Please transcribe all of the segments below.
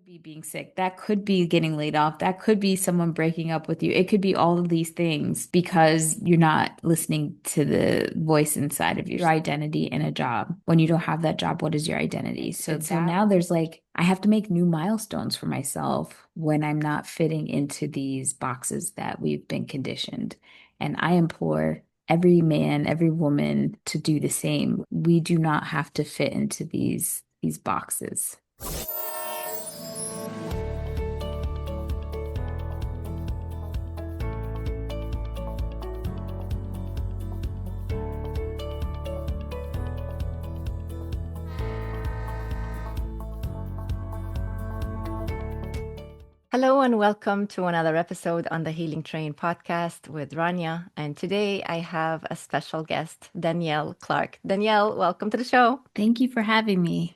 be being sick. That could be getting laid off. That could be someone breaking up with you. It could be all of these things because you're not listening to the voice inside of your identity in a job. When you don't have that job, what is your identity? So now there's like, I have to make new milestones for myself when I'm not fitting into these boxes that we've been conditioned. And I implore every man, every woman to do the same. We do not have to fit into these boxes. Hello and welcome to another episode on the Healing Train podcast with Rania. And today I have a special guest, Danielle Clarke. Danielle, welcome to the show. Thank you for having me.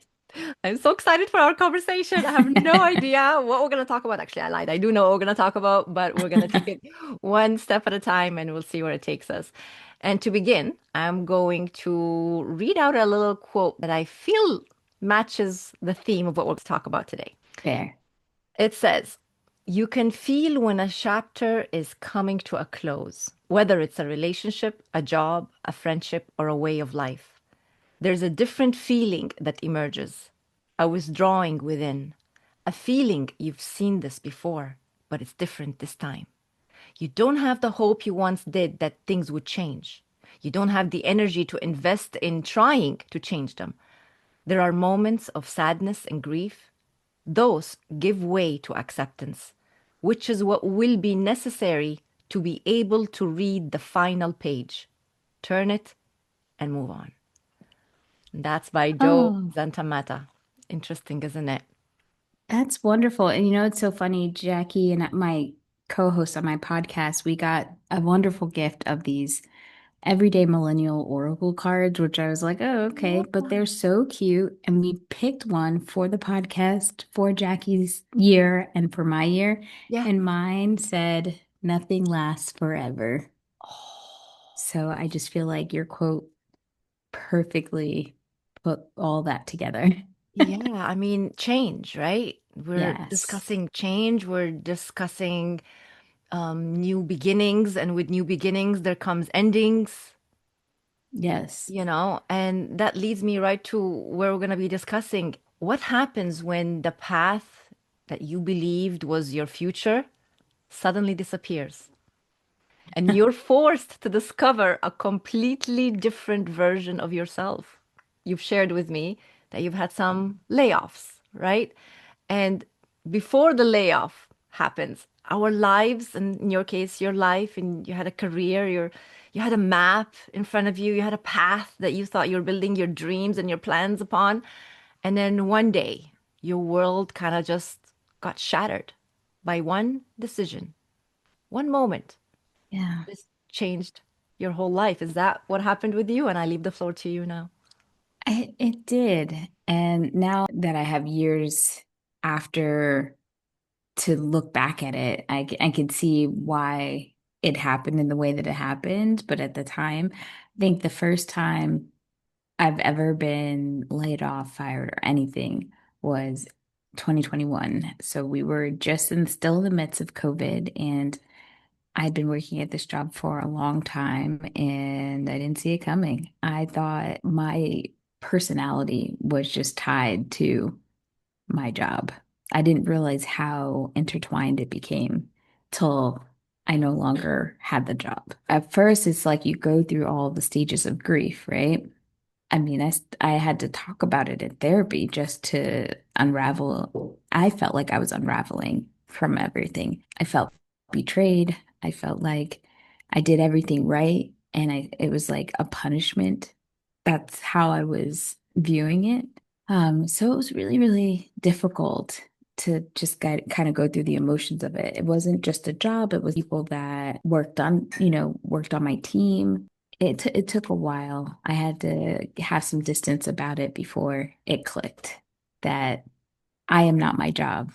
I'm so excited for our conversation. I have no idea what we're going to talk about. Actually, I lied. I do know what we're going to talk about, but we're going to take it one step at a time and we'll see where it takes us. And to begin, I'm going to read out a little quote that I feel matches the theme of what we'll talk about today. Fair. It says, you can feel when a chapter is coming to a close, whether it's a relationship, a job, a friendship, or a way of life. There's a different feeling that emerges, a withdrawing within, a feeling you've seen this before, but it's different this time. You don't have the hope you once did that things would change. You don't have the energy to invest in trying to change them. There are moments of sadness and grief. Those give way to acceptance, which is what will be necessary to be able to read the final page, turn it, and move on. That's by Joe Oh, Zantamata. Interesting, isn't it? that's wonderful. And you know, it's so funny, Jackie and my co-host on my podcast, we got a wonderful gift of these everyday millennial oracle cards, which I was like, oh, okay, but they're so cute. And we picked one for the podcast for Jackie's year and for my year. Yeah. And mine said, nothing lasts forever. So I just feel like your quote perfectly put all that together. Yeah, I mean, change, right? We're Yes. discussing change. We're discussing new beginnings, and with new beginnings, there comes endings, Yes. and that leads me right to where we're going to be discussing what happens when the path that you believed was your future suddenly disappears. And you're forced to discover a completely different version of yourself. You've shared with me that you've had some layoffs, right? And before the layoff happens, our lives, and in your case, your life, and you had a career, you had a map in front of you, you had a path that you thought you were building your dreams and your plans upon. And then one day, your world kind of just got shattered by one decision, one moment. Yeah. This changed your whole life. Is that what happened with you? And I leave the floor to you now. It did. And now that I have years after to look back at it, I can see why it happened in the way that it happened. But at the time, I think the first time I've ever been laid off, fired, or anything was 2021. So we were just still in the midst of COVID, and I'd been working at this job for a long time and I didn't see it coming. I thought my personality was just tied to my job. I didn't realize how intertwined it became till I no longer had the job. At first, it's like you go through all the stages of grief, right? I mean, I had to talk about it in therapy just to unravel. I felt like I was unraveling from everything. I felt betrayed. I felt like I did everything right, and it was like a punishment. That's how I was viewing it. So it was really, really difficult to just kind of go through the emotions of it. It wasn't just a job, it was people that worked on my team. It took a while. I had to have some distance about it before it clicked that I am not my job.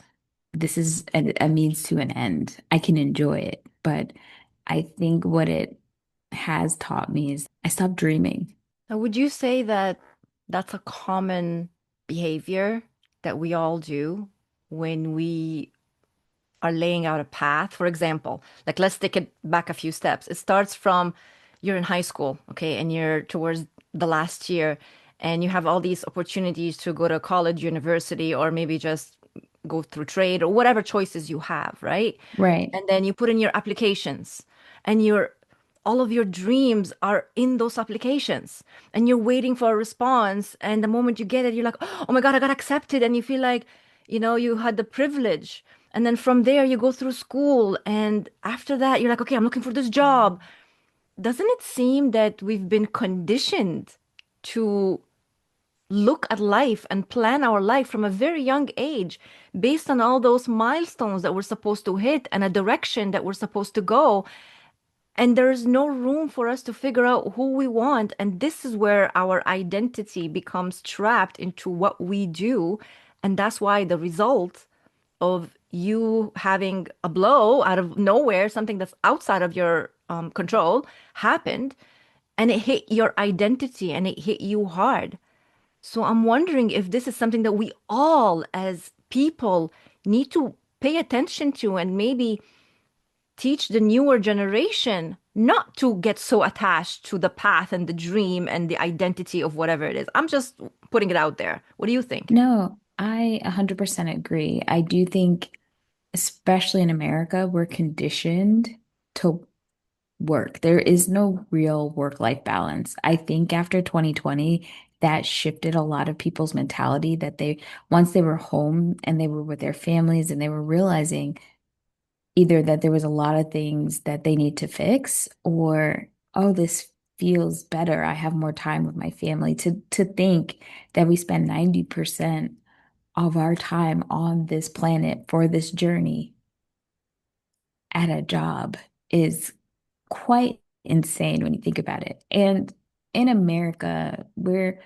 This is a means to an end. I can enjoy it, but I think what it has taught me is I stopped dreaming. Now, would you say that that's a common behavior that we all do? when we are laying out a path. For example, like let's take it back a few steps. It starts from you're in high school, okay, and you're towards the last year, and you have all these opportunities to go to college, university, or maybe just go through trade or whatever choices you have, right? Right. And then you put in your applications, and all of your dreams are in those applications, and you're waiting for a response. And the moment you get it, you're like, oh my God, I got accepted. And you feel like, you had the privilege. And then from there, you go through school. And after that, you're like, okay, I'm looking for this job. Doesn't it seem that we've been conditioned to look at life and plan our life from a very young age based on all those milestones that we're supposed to hit and a direction that we're supposed to go? And there's no room for us to figure out who we want. And this is where our identity becomes trapped into what we do. And that's why the result of you having a blow out of nowhere, something that's outside of your control, happened, and it hit your identity and it hit you hard. So I'm wondering if this is something that we all, as people, need to pay attention to and maybe teach the newer generation not to get so attached to the path and the dream and the identity of whatever it is. I'm just putting it out there. What do you think? No, I 100% agree. I do think, especially in America, we're conditioned to work. There is no real work-life balance. I think after 2020, that shifted a lot of people's mentality that once they were home and they were with their families and they were realizing either that there was a lot of things that they need to fix or, oh, this feels better. I have more time with my family. To think that we spend 90% of our time on this planet for this journey at a job is quite insane when you think about it. And in America, we're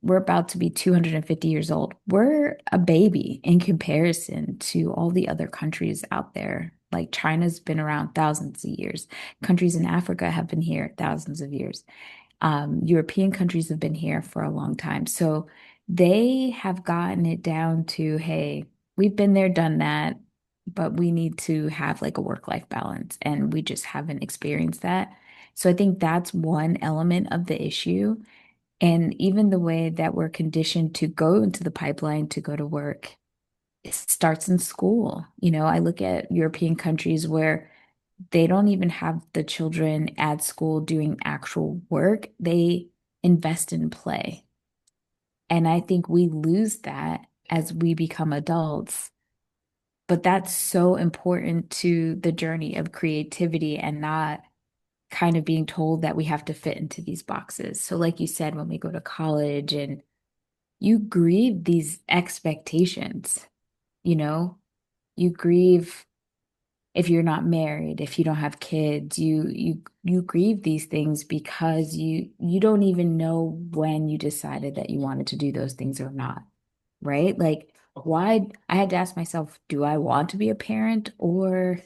about to be 250 years old. We're a baby in comparison to all the other countries out there. Like China's been around thousands of years. Countries in Africa have been here thousands of years. European countries have been here for a long time. So they have gotten it down to, hey, we've been there, done that, but we need to have like a work-life balance. And we just haven't experienced that. So I think that's one element of the issue. And even the way that we're conditioned to go into the pipeline to go to work, it starts in school. I look at European countries where they don't even have the children at school doing actual work. They invest in play. And I think we lose that as we become adults. But that's so important to the journey of creativity and not kind of being told that we have to fit into these boxes. So, like you said, when we go to college and you grieve these expectations, you know, you grieve if you're not married, if you don't have kids, you grieve these things because you don't even know when you decided that you wanted to do those things or not, right? Like why I had to ask myself, do I want to be a parent or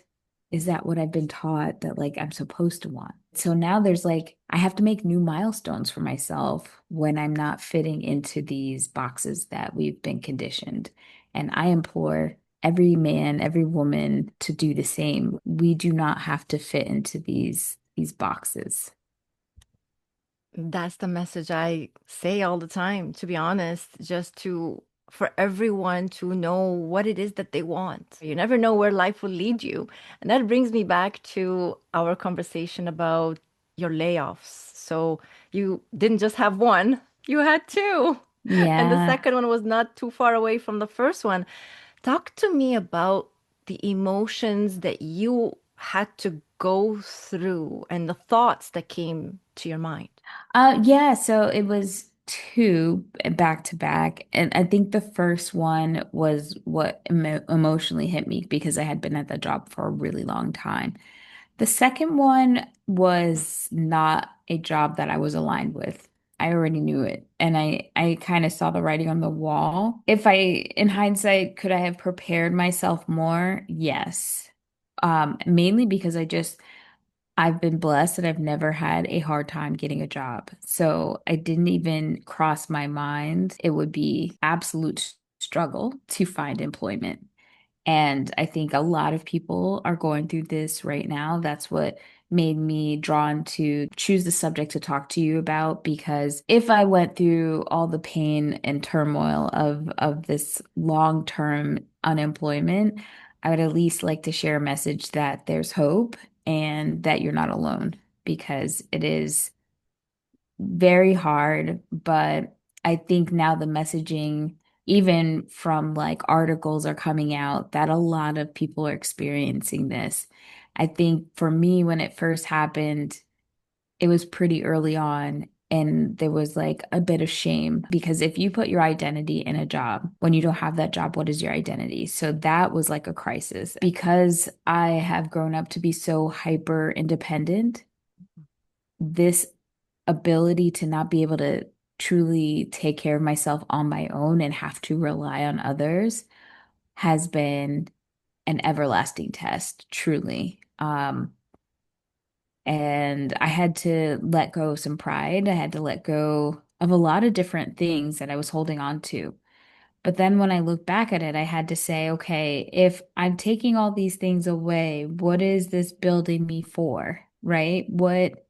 is that what I've been taught that like I'm supposed to want? So now there's like I have to make new milestones for myself when I'm not fitting into these boxes that we've been conditioned. And I implore every man, every woman to do the same. We do not have to fit into these boxes. That's the message I say all the time, to be honest, just to for everyone to know what it is that they want. You never know where life will lead you. And that brings me back to our conversation about your layoffs. So you didn't just have one, you had two. And the Yeah. second one was not too far away from the first one. Talk to me about the emotions that you had to go through and the thoughts that came to your mind. Yeah, so it was two back to back. And I think the first one was what emotionally hit me because I had been at that job for a really long time. The second one was not a job that I was aligned with. I already knew it. And I kind of saw the writing on the wall. If in hindsight, could I have prepared myself more? Yes. Mainly because I've been blessed that I've never had a hard time getting a job. So I didn't even cross my mind. It would be absolute struggle to find employment. And I think a lot of people are going through this right now. That's what made me drawn to choose the subject to talk to you about, because if I went through all the pain and turmoil of this long-term unemployment, I would at least like to share a message that there's hope and that you're not alone, because it is very hard, but I think now the messaging, even from like articles are coming out that a lot of people are experiencing this. I think for me, when it first happened, it was pretty early on. And there was like a bit of shame because if you put your identity in a job, when you don't have that job, what is your identity? So that was like a crisis because I have grown up to be so hyper independent. This ability to not be able to truly take care of myself on my own and have to rely on others has been an everlasting test, truly. And I had to let go of some pride. I had to let go of a lot of different things that I was holding on to. But then when I look back at it, I had to say, okay, if I'm taking all these things away, what is this building me for? Right? What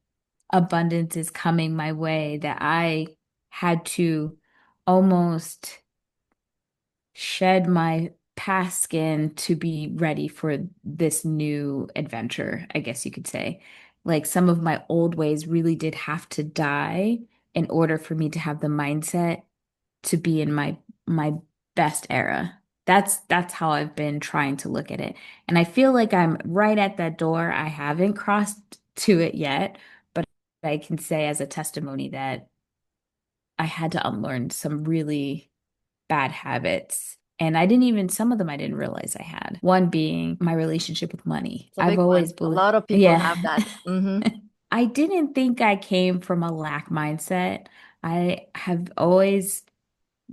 abundance is coming my way that I had to almost shed my past skin to be ready for this new adventure, I guess you could say. Like some of my old ways really did have to die in order for me to have the mindset to be in my best era. That's how I've been trying to look at it. And I feel like I'm right at that door. I haven't crossed to it yet, but I can say as a testimony that I had to unlearn some really bad habits. And I didn't even, some of them I didn't realize I had. One being my relationship with money. It's a I've big one. always A believed, lot of people have yeah. that. I didn't think I came from a lack mindset. I have always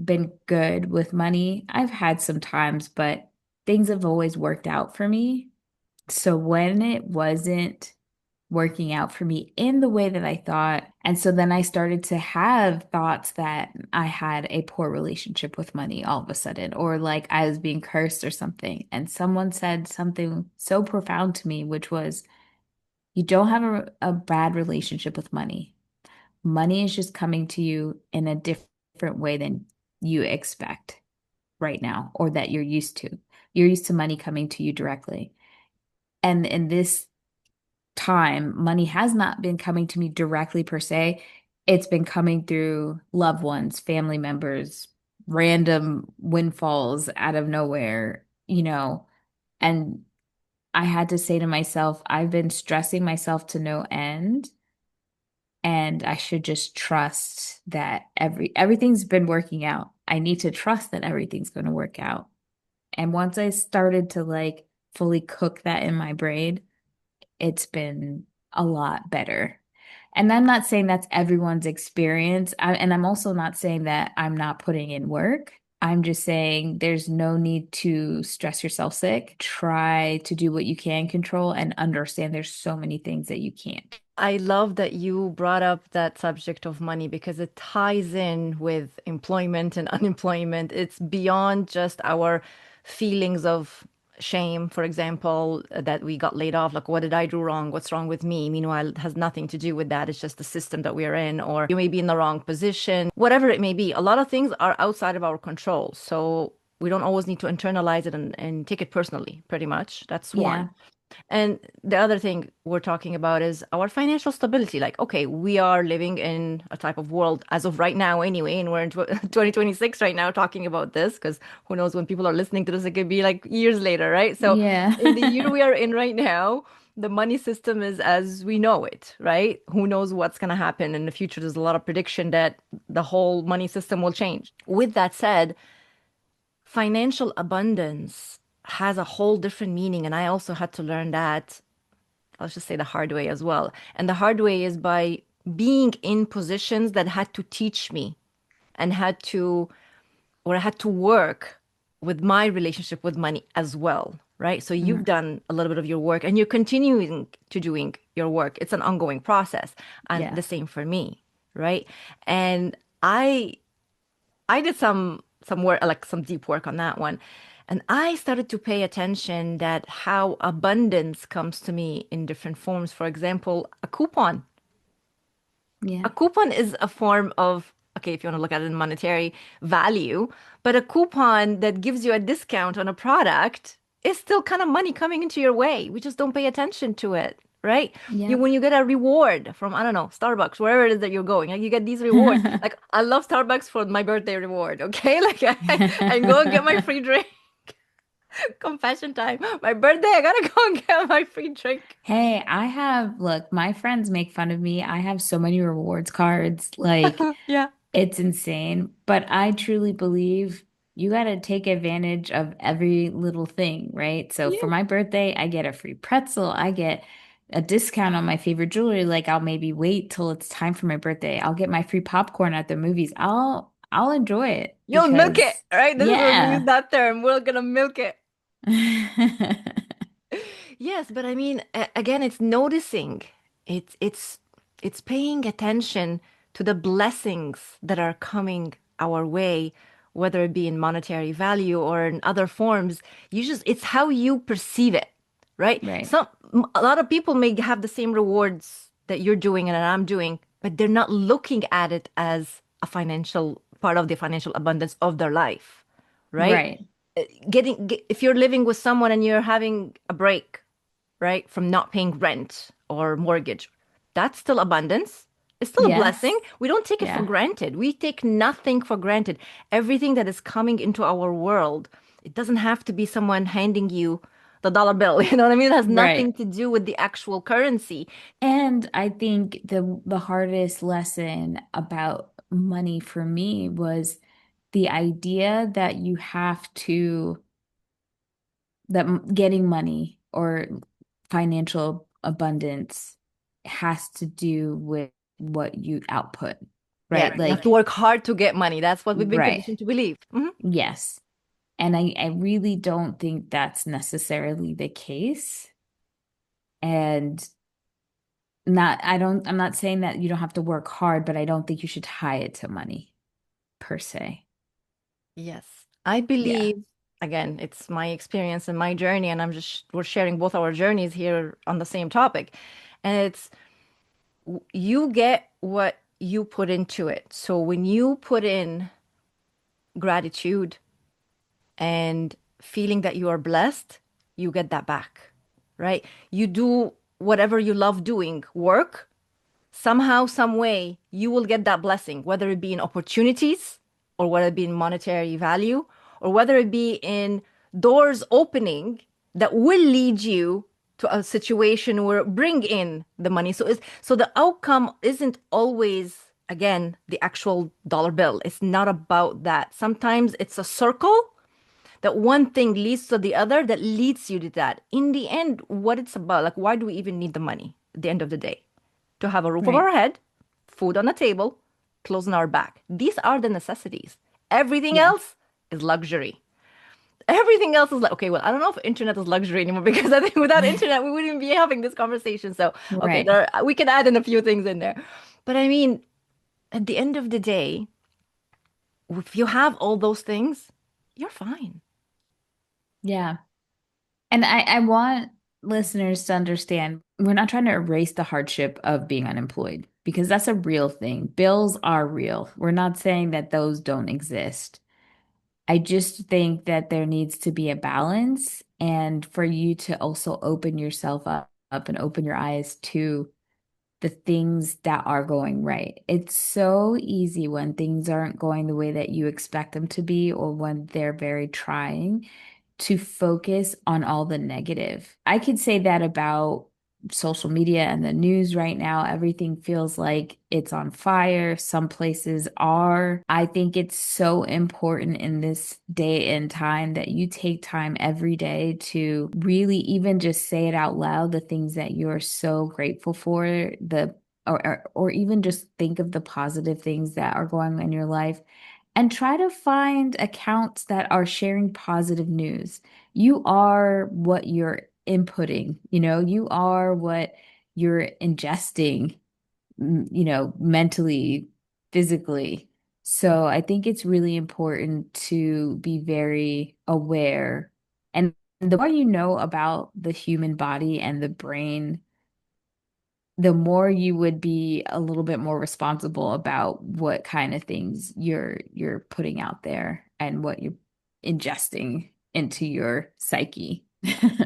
been good with money. I've had some times, but things have always worked out for me. So when it wasn't working out for me in the way that I thought, and so then I started to have thoughts that I had a poor relationship with money all of a sudden, or like I was being cursed or something. And someone said something so profound to me, which was, you don't have a bad relationship with money. Money is just coming to you in a different way than you expect right now or that you're used to. You're used to money coming to you directly. And in this time, money has not been coming to me directly per se. It's been coming through loved ones, family members, random windfalls out of nowhere, and I had to say to myself, I've been stressing myself to no end, and I should just trust that everything's been working out. I need to trust that everything's going to work out. And once I started to like fully cook that in my brain, it's been a lot better. And I'm not saying that's everyone's experience. And I'm also not saying that I'm not putting in work. I'm just saying there's no need to stress yourself sick. Try to do what you can control and understand there's so many things that you can't. I love that you brought up that subject of money because it ties in with employment and unemployment. It's beyond just our feelings of shame, for example, that we got laid off. Like, what did I do wrong? What's wrong with me? Meanwhile, it has nothing to do with that. It's just the system that we are in, or you may be in the wrong position, whatever it may be. A lot of things are outside of our control. So we don't always need to internalize it and take it personally, pretty much. That's one. Yeah. And the other thing we're talking about is our financial stability. Like, okay, we are living in a type of world as of right now anyway, and we're in 2026 right now talking about this because who knows when people are listening to this, it could be like years later, right? So Yeah. in the year we are in right now, the money system is as we know it, right? Who knows what's going to happen in the future? There's a lot of prediction that the whole money system will change. With that said, financial abundance has a whole different meaning. And I also had to learn that, let's just say the hard way as well. And the hard way is by being in positions that had to teach me and had to, or I had to work with my relationship with money as well. Right. So you've Mm, done a little bit of your work and you're continuing to doing your work. It's an ongoing process. And yeah. the same for me. Right. And I did some some work, like some deep work on that one. And I started to pay attention that how abundance comes to me in different forms. For example, a coupon. Yeah. A coupon is a form of, okay, if you want to look at it in monetary value, but a coupon that gives you a discount on a product is still kind of money coming into your way. We just don't pay attention to it, right? Yeah. When you get a reward from, I don't know, Starbucks, wherever it is that you're going, like you get these rewards. Like I love Starbucks for my birthday reward, okay? Like I go and get my free drink. Confession time. My birthday, I gotta go and get my free drink. Hey, look, my friends make fun of me. I have so many rewards cards. Like, Yeah. it's insane. But I truly believe you got to take advantage of every little thing, right? So for Yeah. my birthday, I get a free pretzel. I get a discount on my favorite jewelry. Like, I'll maybe wait till it's time for my birthday. I'll get my free popcorn at the movies. I'll enjoy it You'll milk it, because, right? This is when we use yeah. that term. We're gonna milk it. Yes, but I mean, again, it's noticing. It's paying attention to the blessings that are coming our way, whether it be in monetary value or in other forms. It's how you perceive it, right? Right. A lot of people may have the same rewards that you're doing and that I'm doing, but they're not looking at it as a financial part of the financial abundance of their life, right? Right. If you're living with someone and you're having a break, right, from not paying rent or mortgage, that's still abundance. It's still a blessing. Yes. We don't take it for Yeah. granted. We take nothing for granted. Everything that is coming into our world, it doesn't have to be someone handing you the dollar bill. You know what I mean? It has nothing Right. to do with the actual currency. And I think the hardest lesson about money for me was the idea that you have to getting money or financial abundance has to do with what you output, Yeah, right? you have to Like, work hard to get money. That's what we've been right. conditioned to believe. Mhm. Yes. And I really don't think that's necessarily the case. And I'm not saying that you don't have to work hard, but I don't think you should tie it to money per se. Yes. I Yeah. believe, again, it's my experience and my journey, and we're sharing both our journeys here on the same topic. And it's you get what you put into it. So when you put in gratitude and feeling that you are blessed, you get that back, right? You do whatever you love doing, work, somehow, some way, you will get that blessing, whether it be in opportunities or whether it be in monetary value or whether it be in doors opening that will lead you to a situation where bring in the money. So the outcome isn't always, again, the actual dollar bill. It's not about that. Sometimes it's a circle that one thing leads to the other that leads you to that. In the end, what it's about, like, why do we even need the money at the end of the day? To have a roof over Right. our head, food on the table, clothes on our back. These are the necessities. Everything Yeah. else is luxury. Everything else is like, okay, well, I don't know if internet is luxury anymore because I think without internet, we wouldn't be having this conversation. So, okay, Right. we can add in a few things in there. But I mean, at the end of the day, if you have all those things, you're fine. Yeah. And I want listeners to understand we're not trying to erase the hardship of being unemployed because that's a real thing. Bills are real. We're not saying that those don't exist. I just think that there needs to be a balance and for you to also open yourself up and open your eyes to the things that are going right. It's so easy when things aren't going the way that you expect them to be or when they're very trying to focus on all the negative. I could say that about social media and the news right now. Everything feels like it's on fire. Some places are. I think it's so important in this day and time that you take time every day to really even just say it out loud, the things that you're so grateful for, or even just think of the positive things that are going on in your life and try to find accounts that are sharing positive news. You are what you're inputting, you are what you're ingesting, mentally, physically. So I think it's really important to be very aware. And the more you know about the human body and the brain, the more you would be a little bit more responsible about what kind of things you're putting out there and what you're ingesting into your psyche.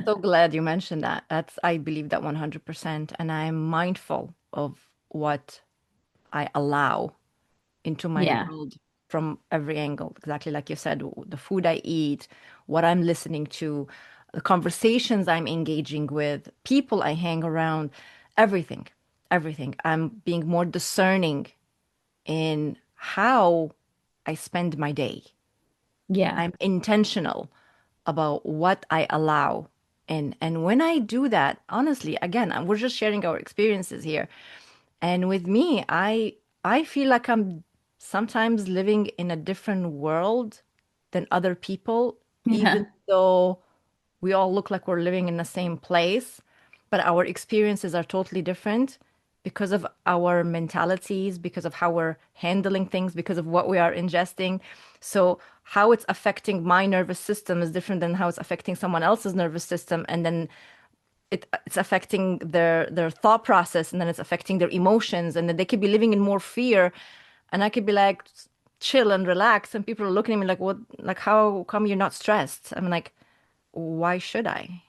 So glad you mentioned that. I believe that 100%. And I'm mindful of what I allow into my Yeah. world from every angle. Exactly like you said, the food I eat, what I'm listening to, the conversations I'm engaging with, people I hang around, everything, everything. I'm being more discerning in how I spend my day. Yeah. I'm intentional about what I allow. And when I do that, honestly, again, we're just sharing our experiences here. And with me, I feel like I'm sometimes living in a different world than other people, even Yeah. though we all look like we're living in the same place, but our experiences are totally different because of our mentalities, because of how we're handling things, because of what we are ingesting. So, how it's affecting my nervous system is different than how it's affecting someone else's nervous system. And then it's affecting their thought process, and then it's affecting their emotions, and then they could be living in more fear, and I could be like chill and relax, and people are looking at me like, what, like, how come you're not stressed? I'm like, why should I?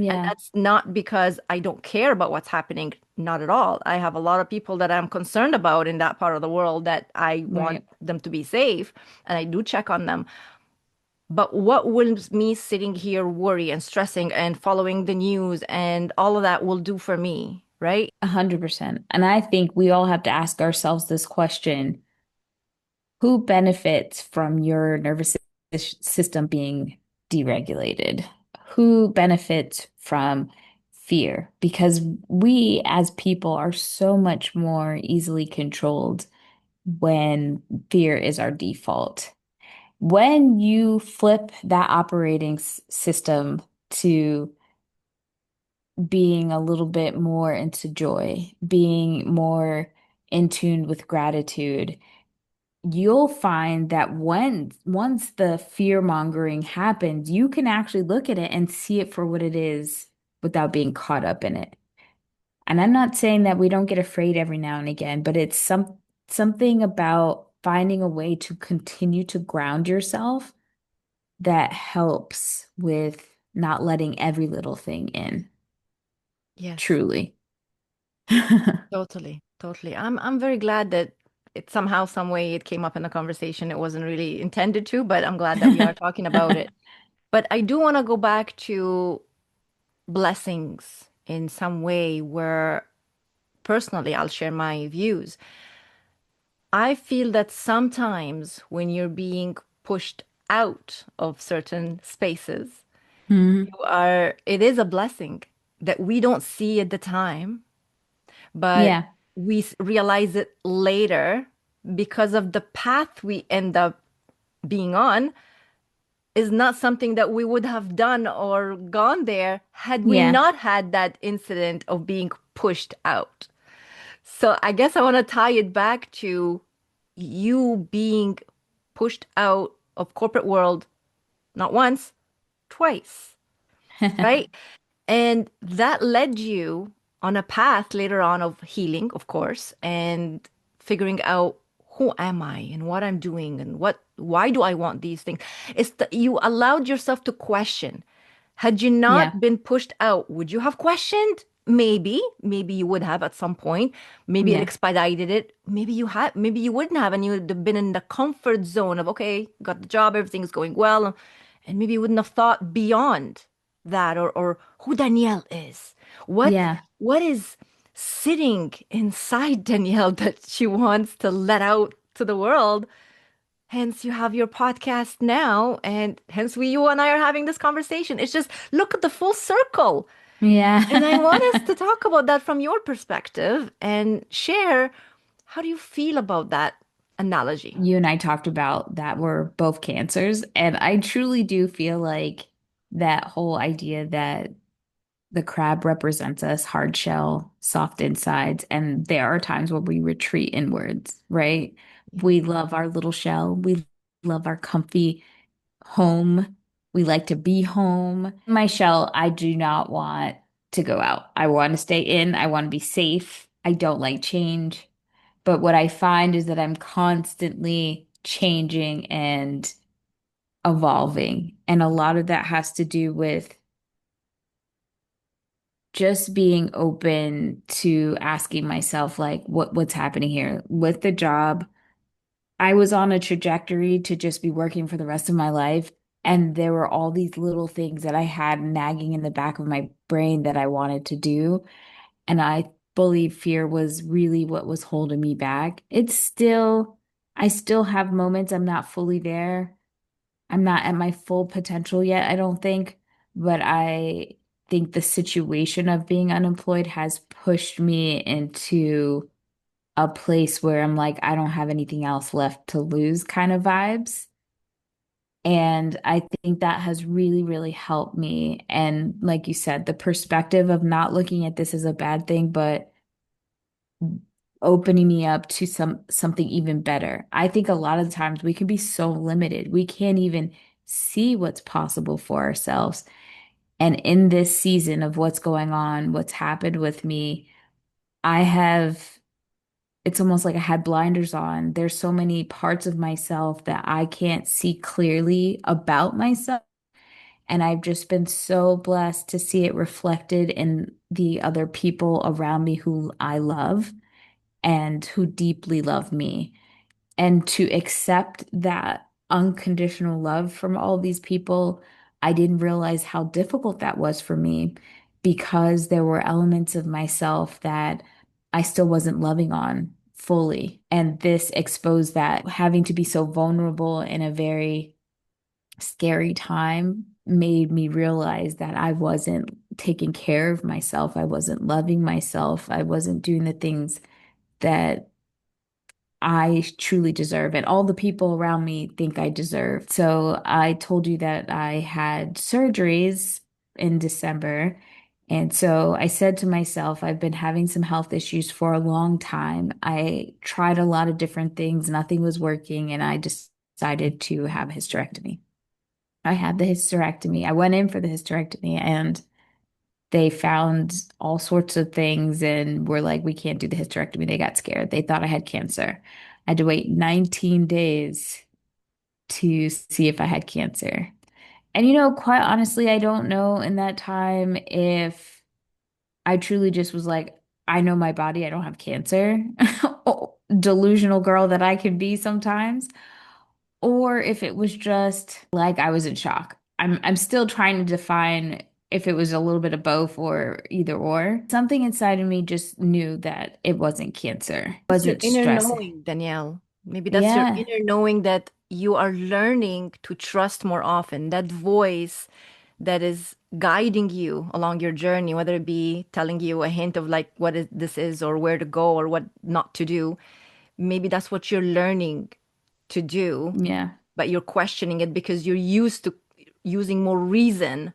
And Yeah. that's not because I don't care about what's happening, not at all. I have a lot of people that I'm concerned about in that part of the world that I want Right. them to be safe, and I do check on them. But what will me sitting here worry and stressing and following the news and all of that will do for me, right? 100%. And I think we all have to ask ourselves this question: who benefits from your system being deregulated? Who benefits from fear? Because we as people are so much more easily controlled when fear is our default. When you flip that operating system to being a little bit more into joy, being more in tune with gratitude, you'll find that once the fear mongering happens, you can actually look at it and see it for what it is without being caught up in it. And I'm not saying that we don't get afraid every now and again, but it's something about finding a way to continue to ground yourself that helps with not letting every little thing in, Yes, truly. totally, totally. I'm very glad that it somehow, some way it came up in the conversation. It wasn't really intended to, but I'm glad that we are talking about it. But I do want to go back to blessings in some way where personally I'll share my views. I feel that sometimes when you're being pushed out of certain spaces, Mhm. it is a blessing that we don't see at the time, but Yeah, realize it later because of the path we end up being on is not something that we would have done or gone there had we yeah, not had that incident of being pushed out. So I guess I want to tie it back to you being pushed out of corporate world not once, twice, right? And that led you on a path later on of healing, of course, and figuring out who am I and what I'm doing and why do I want these things? You allowed yourself to question. Had you yeah, not been pushed out, would you have questioned? Maybe you would have at some point. Maybe it yeah, expedited it. Maybe you wouldn't have, and you would have been in the comfort zone of, okay, got the job, everything's going well. And maybe you wouldn't have thought beyond that or who Danielle is. What yeah. what is sitting inside Danielle that she wants to let out to the world? Hence, you have your podcast now, and hence you and I are having this conversation. It's just look at the full circle. And I want us Yeah. to talk about that from your perspective and share how do you feel about that analogy? You and I talked about that we're both cancers, and I truly do feel like that whole idea that The crab represents us, hard shell, soft insides, and there are times where we retreat inwards, right? Yeah. We love our little shell. We love our comfy home. We like to be home. My shell, I do not want to go out. I want to stay in. I want to be safe. I don't like change. But what I find is that I'm constantly changing and evolving. And a lot of that has to do with just being open to asking myself, like, what's happening here with the job. I was on a trajectory to just be working for the rest of my life. And there were all these little things that I had nagging in the back of my brain that I wanted to do. And I believe fear was really what was holding me back. I still have moments I'm not fully there. I'm not at my full potential yet, I don't think. But I think the situation of being unemployed has pushed me into a place where I'm like, I don't have anything else left to lose kind of vibes. And I think that has really, really helped me. And like you said, the perspective of not looking at this as a bad thing, but opening me up to something even better. I think a lot of times we can be so limited. We can't even see what's possible for ourselves. And in this season of what's going on, what's happened with me, I have it's almost like I had blinders on. There's so many parts of myself that I can't see clearly about myself. And I've just been so blessed to see it reflected in the other people around me who I love and who deeply love me. And to accept that unconditional love from all these people, I didn't realize how difficult that was for me because there were elements of myself that I still wasn't loving on fully. And this exposed that having to be so vulnerable in a very scary time made me realize that I wasn't taking care of myself. I wasn't loving myself. I wasn't doing the things that I truly deserve, and all the people around me think I deserve. So I told you that I had surgeries in December. And so I said to myself, I've been having some health issues for a long time. I tried a lot of different things, nothing was working, and I decided to have a hysterectomy. I had the hysterectomy. I went in for the hysterectomy, and they found all sorts of things and were like, we can't do the hysterectomy. They got scared. They thought I had cancer. I had to wait 19 days to see if I had cancer. And quite honestly, I don't know in that time if I truly just was like, I know my body, I don't have cancer. Oh, delusional girl that I can be sometimes, or if it was just like I was in shock. I'm still trying to define if it was a little bit of both or either or. Something inside of me just knew that it wasn't cancer. It's your Wasn't inner stress. knowing, Danielle. Maybe that's your Yeah. inner knowing that you are learning to trust more often. That voice that is guiding you along your journey, whether it be telling you a hint of like this is or where to go or what not to do. Maybe that's what you're learning to do, Yeah. but you're questioning it because you're used to using more reason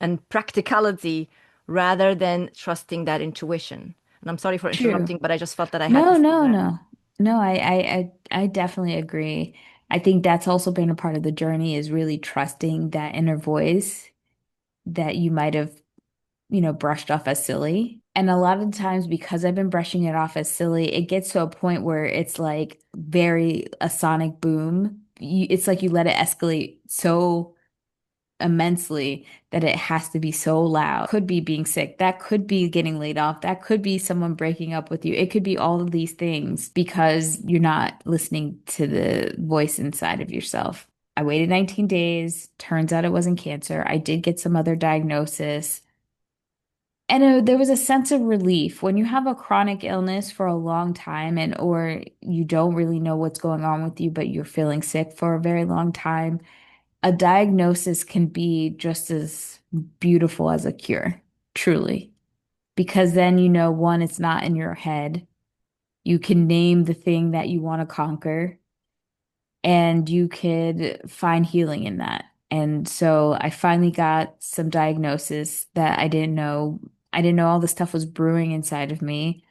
and practicality rather than trusting that intuition. And I'm sorry for True. interrupting, but I just felt that I had to No, say no, that. no. No, I definitely agree. I think that's also been a part of the journey is really trusting that inner voice that you might have brushed off as silly. And a lot of times, because I've been brushing it off as silly, it gets to a point where it's like very a sonic boom. It's like you let it escalate so immensely that it has to be so loud. Could be being sick. That could be getting laid off. That could be someone breaking up with you. It could be all of these things because you're not listening to the voice inside of yourself. I waited 19 days. Turns out it wasn't cancer. I did get some other diagnosis. And there was a sense of relief when you have a chronic illness for a long time and or you don't really know what's going on with you, but you're feeling sick for a very long time. A diagnosis can be just as beautiful as a cure, truly, because then one, it's not in your head. You can name the thing that you want to conquer, and you could find healing in that. And so I finally got some diagnosis that I didn't know. I didn't know all this stuff was brewing inside of me.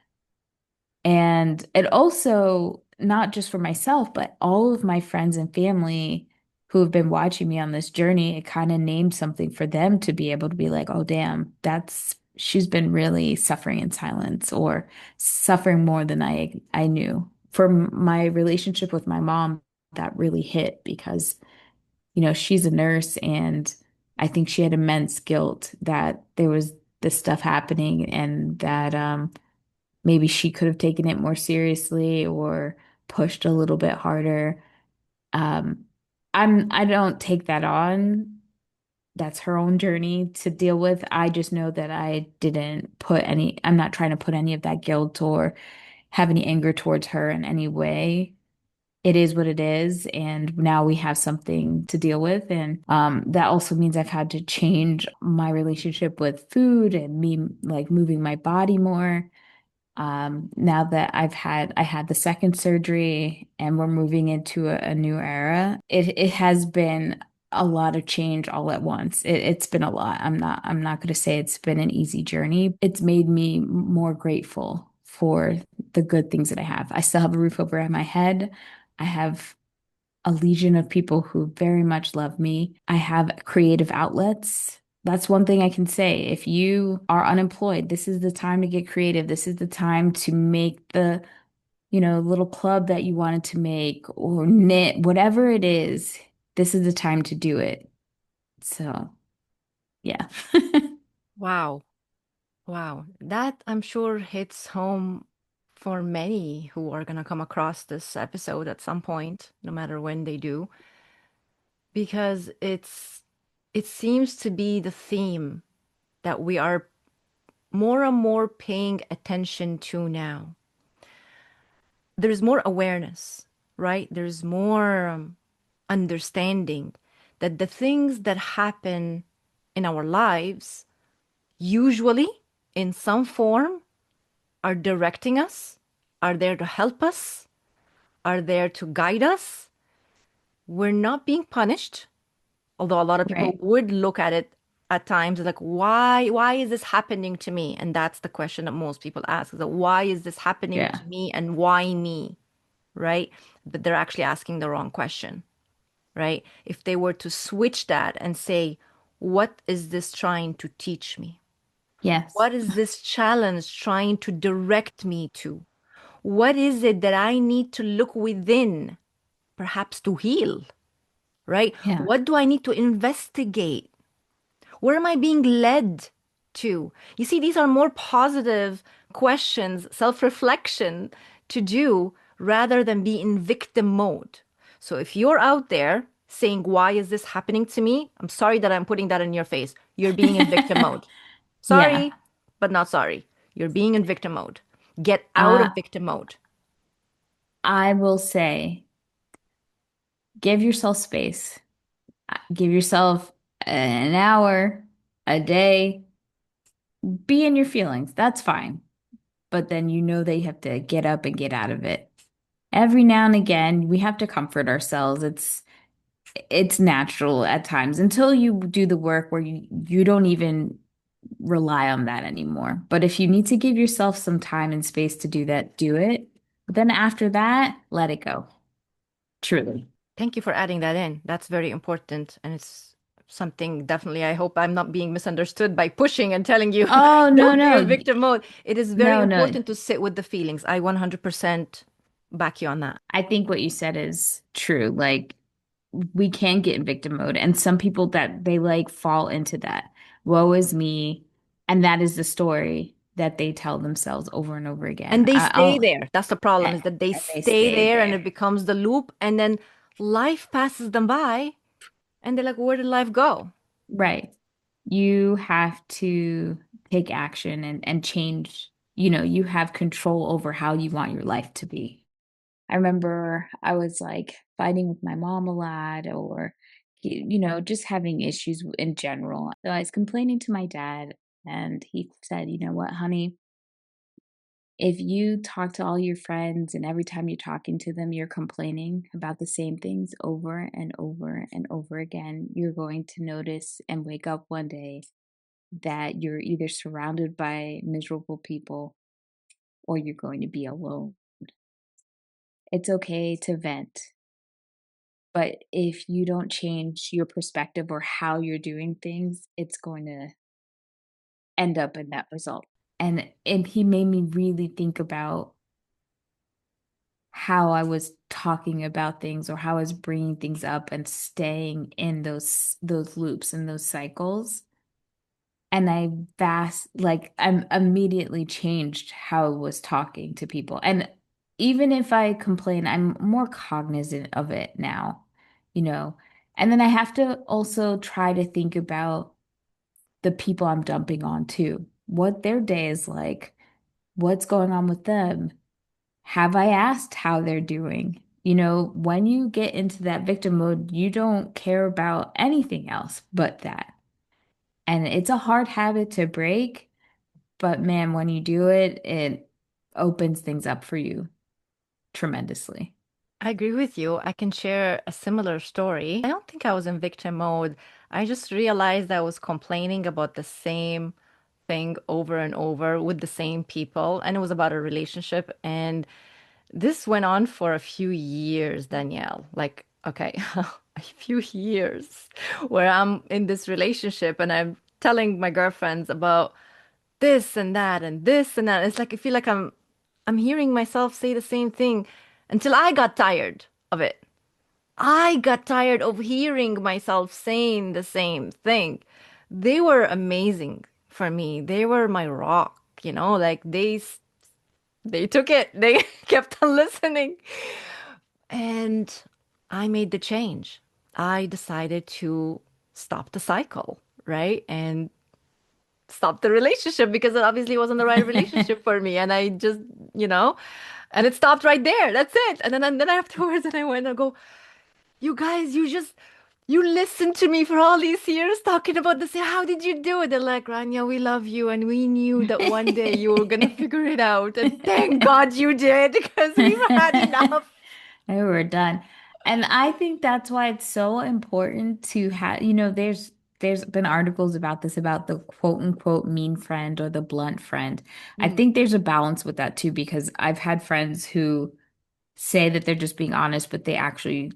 And it also, not just for myself, but all of my friends and family who have been watching me on this journey, it kind of named something for them to be able to be like, oh, damn, she's been really suffering in silence or suffering more than I knew. For my relationship with my mom, that really hit because, she's a nurse and I think she had immense guilt that there was this stuff happening and that, maybe she could have taken it more seriously or pushed a little bit harder. Um, I don't take that on. That's her own journey to deal with. I just know that I'm not trying to put any of that guilt or have any anger towards her in any way. It is what it is, and now we have something to deal with, and that also means I've had to change my relationship with food and me like moving my body more. Now that I had the second surgery and we're moving into a new era, it has been a lot of change all at once. It's been a lot. I'm not going to say it's been an easy journey. It's made me more grateful for the good things that I have. I still have a roof over my head. I have a legion of people who very much love me. I have creative outlets. That's one thing I can say. If you are unemployed, this is the time to get creative. This is the time to make the, little club that you wanted to make or knit, whatever it is. This is the time to do it. So, yeah. Wow. Wow. That I'm sure hits home for many who are going to come across this episode at some point, no matter when they do, because it seems to be the theme that we are more and more paying attention to now. There's more awareness, right? There's more understanding that the things that happen in our lives usually in some form are directing us, are there to help us, are there to guide us. We're not being punished, although a lot of people Right. would look at it at times like, why is this happening to me? And that's the question that most people ask is that why is this happening Yeah. to me and why me? Right? But they're actually asking the wrong question, right? If they were to switch that and say, what is this trying to teach me? Yes. What is this challenge trying to direct me to? What is it that I need to look within, perhaps to heal, right? Yeah. What do I need to investigate? Where am I being led to? You see, these are more positive questions, self reflection to do rather than be in victim mode. So if you're out there saying, why is this happening to me? I'm sorry that I'm putting that in your face. You're being in victim mode. Yeah. Sorry, but not sorry. You're being in victim mode. Get out Uh, of victim mode. I will say, give yourself space. Give yourself an hour, a day, be in your feelings. That's fine. But then that you have to get up and get out of it. Every now and again, we have to comfort ourselves. It's natural at times until you do the work where you don't even rely on that anymore. But if you need to give yourself some time and space to do that, do it. But then after that, let it go. Truly. Thank you for adding that in. That's very important. And it's something definitely I hope I'm not being misunderstood by pushing and telling you Oh, no, don't be in no. victim mode. It is very No, no. important to sit with the feelings. I 100% back you on that. I think what you said is true. Like we can get in victim mode, and some people that they like fall into that. Woe is me, and that is the story that they tell themselves over and over And again. they I, stay I'll there. That's the problem and is that they they stay stay there and there. it becomes the loop. And then life passes them by and they're like, where did life go? Right. You have to take action and change. You have control over how you want your life to be. I remember I was like fighting with my mom a lot or, just having issues in general. So I was complaining to my dad, and he said, you know what, honey, If you talk to all your friends and every time you're talking to them, you're complaining about the same things over and over and over again, you're going to notice and wake up one day that you're either surrounded by miserable people or you're going to be alone. It's okay to vent, but if you don't change your perspective or how you're doing things, it's going to end up in that result. And he made me really think about how I was talking about things or how I was bringing things up and staying in those loops and those cycles. And I'm immediately changed how I was talking to people. And even if I complain, I'm more cognizant of it now, you know. And then I have to also try to think about the people I'm dumping on too, what their day is like, what's going on with them. Have I asked how they're doing? You know, when you get into that victim mode, you don't care about anything else but that. And it's a hard habit to break, but man, when you do it, it opens things up for you tremendously. I agree with you. I can share a similar story. I don't think I was in victim mode. I just realized I was complaining about the same thing over and over with the same people, and it was about a relationship. And this went on for a few years, Danielle. Like, okay, a few years where I'm in this relationship and I'm telling my girlfriends about this and that and this and that. It's like I feel like I'm hearing myself say the same thing until I got tired of it. I got tired of hearing myself saying the same thing. They were amazing for me. They were my rock, like they took it. They kept on listening. And I made the change. I decided to stop the cycle, right? And stop the relationship because it obviously wasn't the right relationship for me. And I just, you know, and it stopped right there. That's it. And then afterwards, and I went and go, you guys, you listened to me for all these years talking about this. How did you do it? They're like, Rania, we love you. And we knew that one day you were going to figure it out. And thank God you did because we've had enough. And we're done. And I think that's why it's so important to have, there's been articles about this, about the quote unquote mean friend or the blunt friend. I Mm, think there's a balance with that too, because I've had friends who say that they're just being honest, but they actually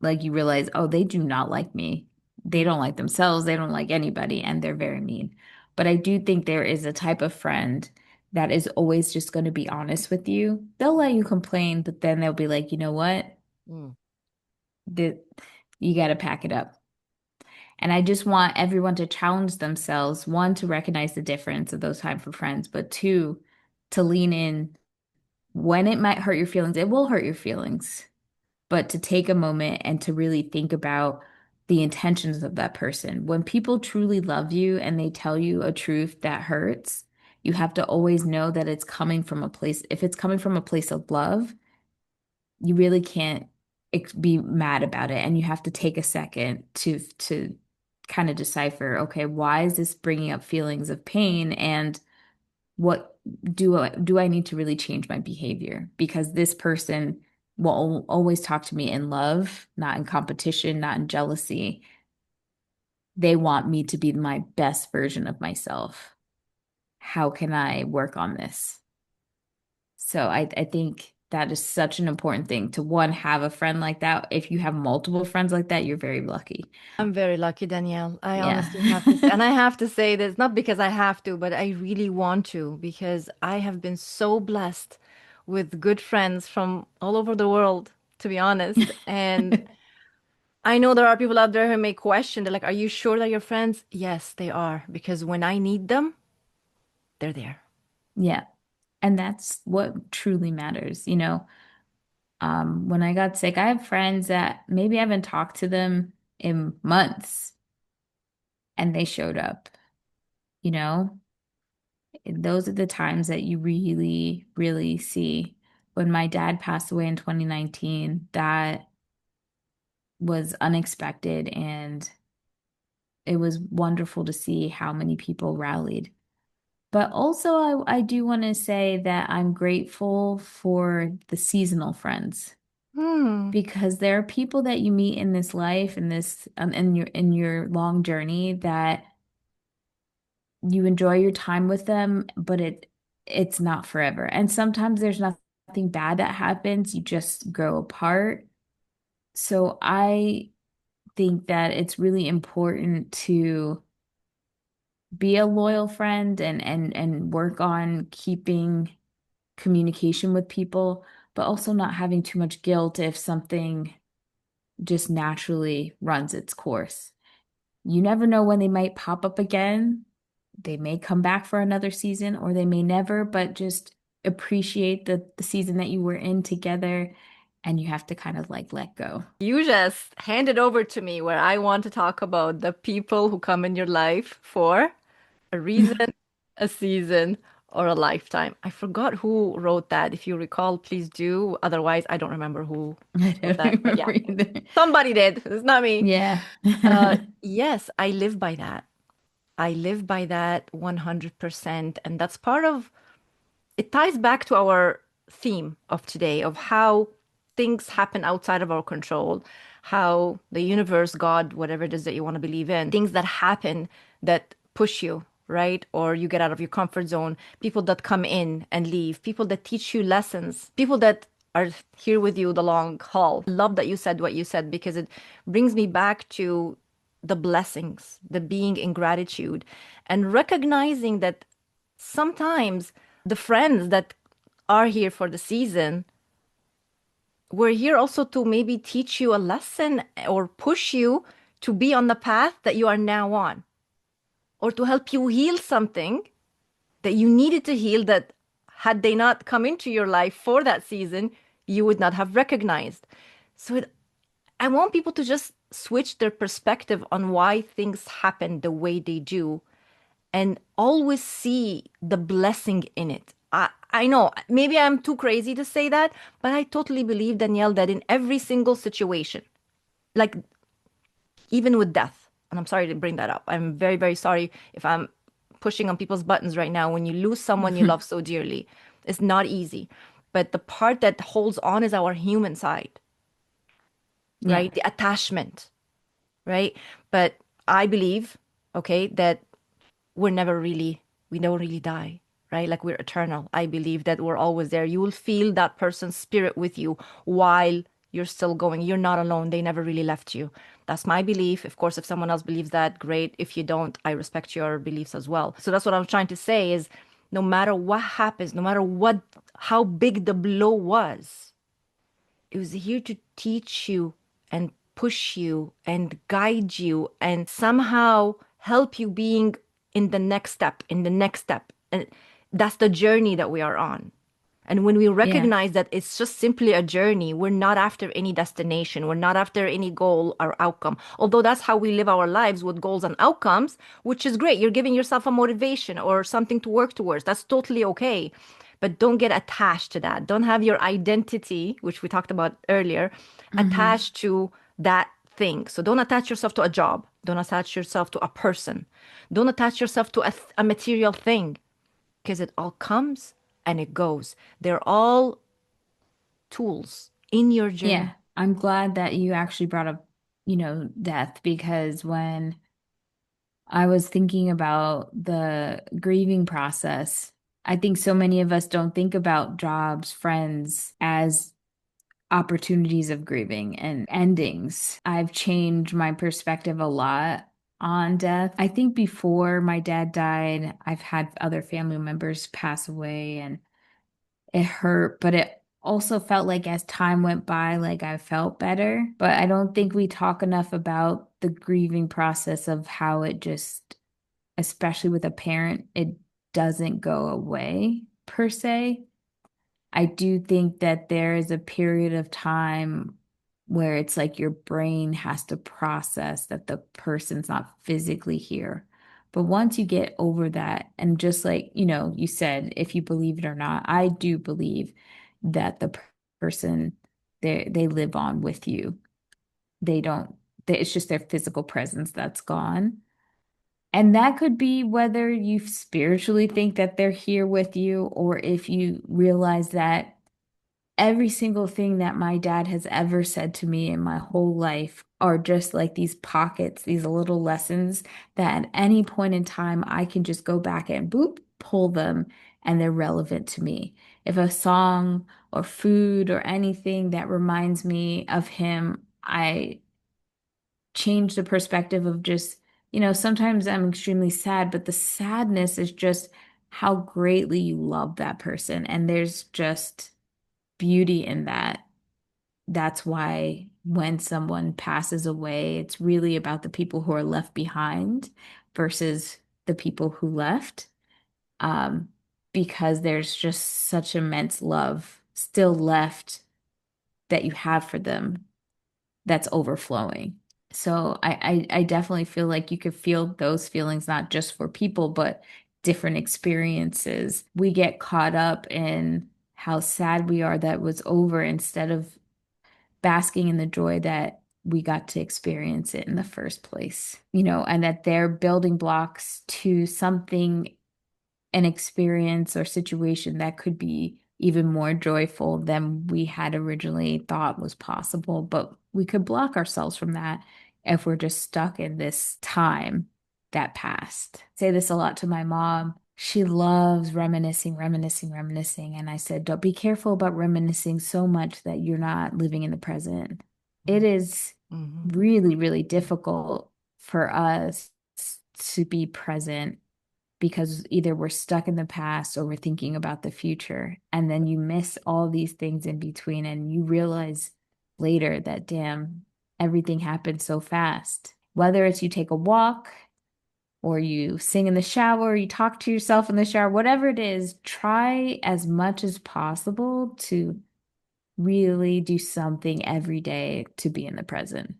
like you realize, oh, they do not like me. They mm. don't like themselves. They don't like anybody, and they're very mean. But I do think there is a type of friend that is always just going to be honest with you. They'll let you complain, but then they'll be like, you know what? Mm. The, you got to pack it up. And I just want everyone to challenge themselves, one, to recognize the difference of those type of friends, but two, to lean in when it might hurt your feelings. It will hurt your feelings, but to take a moment and to really think about the intentions of that person. When people truly love you and they tell you a truth that hurts, you have to always know that it's coming from a place, if it's coming from a place of love, you really can't be mad about it. And you have to take a second to kind of decipher, okay, why is this bringing up feelings of pain? And what do I need to really change my behavior? Because this person will always talk to me in love, not in competition, not in jealousy. They want me to be my best version of myself. How can I work on this? So I think that is such an important thing to one, have a friend like that. If you have multiple friends like that, you're very lucky. I'm very lucky, Danielle. I Yeah. honestly have to say, and I have to say this, not because I have to, but I really want to, because I have been so blessed with good friends from all over the world, to be honest. And I know there are people out there who may question, they're like, are you sure that you're friends? Yes, they are, because when I need them, they're there. Yeah. And that's what truly matters, when I got sick, I have friends that maybe I haven't talked to them in months and they showed up, you know? Those are the times that you really, really see. When my dad passed away in 2019, that was unexpected and it was wonderful to see how many people rallied. But also, I do want to say that I'm grateful for the seasonal friends Hmm. because there are people that you meet in this life in this in your long journey that you enjoy your time with them, but it's not forever. And sometimes there's nothing bad that happens, you just grow apart. So I think that it's really important to be a loyal friend and work on keeping communication with people, but also not having too much guilt if something just naturally runs its course. You never know when they might pop up again. They may come back for another season or they may never, but just appreciate the season that you were in together and you have to kind of like let go. You just hand it over to me where I want to talk about the people who come in your life for a reason, a season, or a lifetime. I forgot who wrote that. If you recall, please do. Otherwise, I don't remember who I wrote don't that. But yeah, remember either. somebody did. It's not me. Yeah. Yes, I live by that. I live by that 100%. And that's part of it ties back to our theme of today of how things happen outside of our control, how the universe, God, whatever it is that you want to believe in, things that happen that push you, right? Or you get out of your comfort zone, people that come in and leave, people that teach you lessons, people that are here with you the long haul. Love that you said what you said because it brings me back to the blessings, the being in gratitude, and recognizing that sometimes the friends that are here for the season, we're here also to maybe teach you a lesson or push you to be on the path that you are now on, or to help you heal something that you needed to heal that had they not come into your life for that season, you would not have recognized. So I want people to just switch their perspective on why things happen the way they do and always see the blessing in it. I know maybe I'm too crazy to say that, but I totally believe, Danielle, that in every single situation, like even with death, and I'm sorry to bring that up. I'm very, very sorry if I'm pushing on people's buttons right now. When you lose someone you love so dearly, it's not easy. But the part that holds on is our human side, Yeah. right? The attachment, right? But I believe, okay, that we never really die, right? Like we're eternal. I believe that we're always there. You will feel that person's spirit with you while you're still going. You're not alone. They never really left you. That's my belief. Of course, if someone else believes that, great. If you don't, I respect your beliefs as well. So that's what I'm trying to say is no matter what happens, no matter what, how big the blow was, it was here to teach you and push you and guide you and somehow help you being in the next step, in the next step. And that's the journey that we are on. And when we Yeah. recognize that it's just simply a journey, we're not after any destination, we're not after any goal or outcome. Although that's how we live our lives with goals and outcomes, which is great. You're giving yourself a motivation or something to work towards. That's totally okay. But don't get attached to that. Don't have your identity, which we talked about earlier, Hmm. attached to that thing. So don't attach yourself to a job. Don't attach yourself to a person. Don't attach yourself to a material thing because it all comes and it goes. They're all tools in your Yeah. journey. I'm glad that you actually brought up, death because when I was thinking about the grieving process, I think so many of us don't think about jobs, friends as opportunities of grieving and endings. I've changed my perspective a lot on death. I think before my dad died, I've had other family members pass away and it hurt, but it also felt like as time went by, like I felt better. But I don't think we talk enough about the grieving process of how it just, especially with a parent, it doesn't go away per se. I do think that there is a period of time where it's like your brain has to process that the person's not physically here. But once you get over that, and just like, you said, if you believe it or not, I do believe that the person they live on with you. They don't, it's just their physical presence that's gone. And that could be whether you spiritually think that they're here with you, or if you realize that every single thing that my dad has ever said to me in my whole life are just like these pockets, these little lessons that at any point in time I can just go back and boop, pull them, and they're relevant to me. If a song or food or anything that reminds me of him, I change the perspective of just, sometimes I'm extremely sad, but the sadness is just how greatly you love that person. And there's just beauty in that. That's why when someone passes away, it's really about the people who are left behind versus the people who left. Um, because there's just such immense love still left that you have for them that's overflowing. So I definitely feel like you could feel those feelings not just for people, but different experiences. We get caught up in how sad we are that was over instead of basking in the joy that we got to experience it in the first place, and that they're building blocks to something, an experience or situation that could be even more joyful than we had originally thought was possible. But we could block ourselves from that if we're just stuck in this time that passed. I say this a lot to my mom. She loves reminiscing, reminiscing, reminiscing. And I said, don't be careful about reminiscing so much that you're not living in the present. It is Mm-hmm. really, really difficult for us to be present because either we're stuck in the past or we're thinking about the future. And then you miss all these things in between and you realize later that, damn, everything happened so fast. Whether it's you take a walk or you sing in the shower, you talk to yourself in the shower, whatever it is, try as much as possible to really do something every day to be in the present.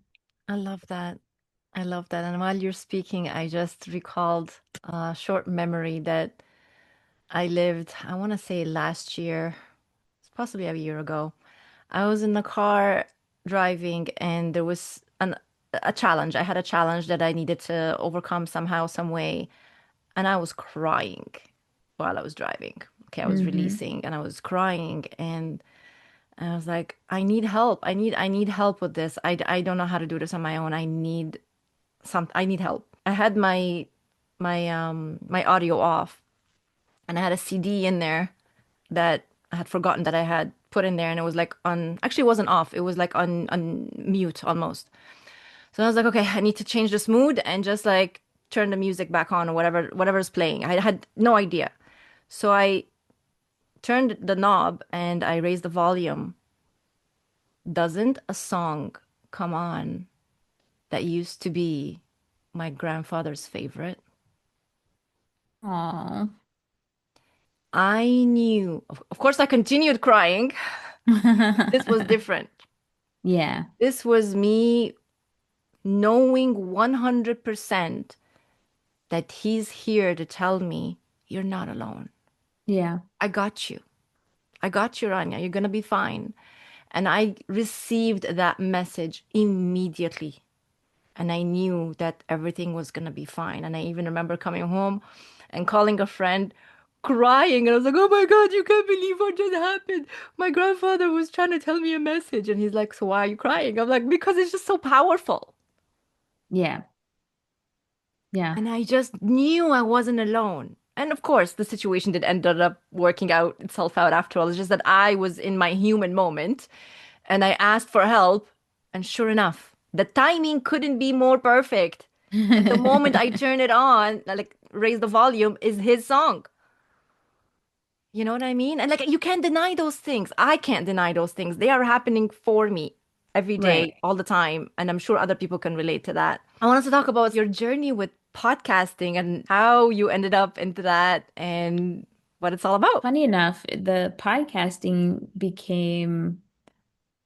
I love that. I love that. And while you're speaking, I just recalled a short memory that I lived, I want to say last year, it's possibly a year ago. I was in the car driving and there was a challenge. I had a challenge that I needed to overcome somehow, some way. And I was crying while I was driving. Okay, I was Mm-hmm. releasing and I was crying and I was like, I need help. I need help with this. I don't know how to do this on my own. I need help. I had my audio off and I had a CD in there that I had forgotten that I had put in there and it was like on actually it wasn't off. It was like on mute almost. So I was like, okay, I need to change this mood and just like turn the music back on or whatever's playing. I had no idea. So I turned the knob and I raised the volume. Doesn't a song come on that used to be my grandfather's favorite? Aw. I knew, of course, I continued crying. This was different. Yeah, This was me knowing 100% that he's here to tell me you're not alone. yeah. I got you. I got you, Rania. You're gonna be fine. And I received that message immediately. And I knew that everything was gonna be fine. And I even remember coming home and calling a friend, crying. And I was like, oh my God, you can't believe what just happened. My grandfather was trying to tell me a message. And he's like, so why are you crying? I'm like, because it's just so powerful. Yeah, yeah. And I just knew I wasn't alone. And of course, the situation did ended up working out itself out after all. It's just that I was in my human moment and I asked for help. And sure enough, the timing couldn't be more perfect. And the moment I turn it on, like raise the volume, is his song. You know what I mean? And like you can't deny those things. I can't deny those things. They are happening for me every day, Right. all the time. And I'm sure other people can relate to that. I want us to talk about your journey with podcasting and how you ended up into that and what it's all about. Funny enough, the podcasting became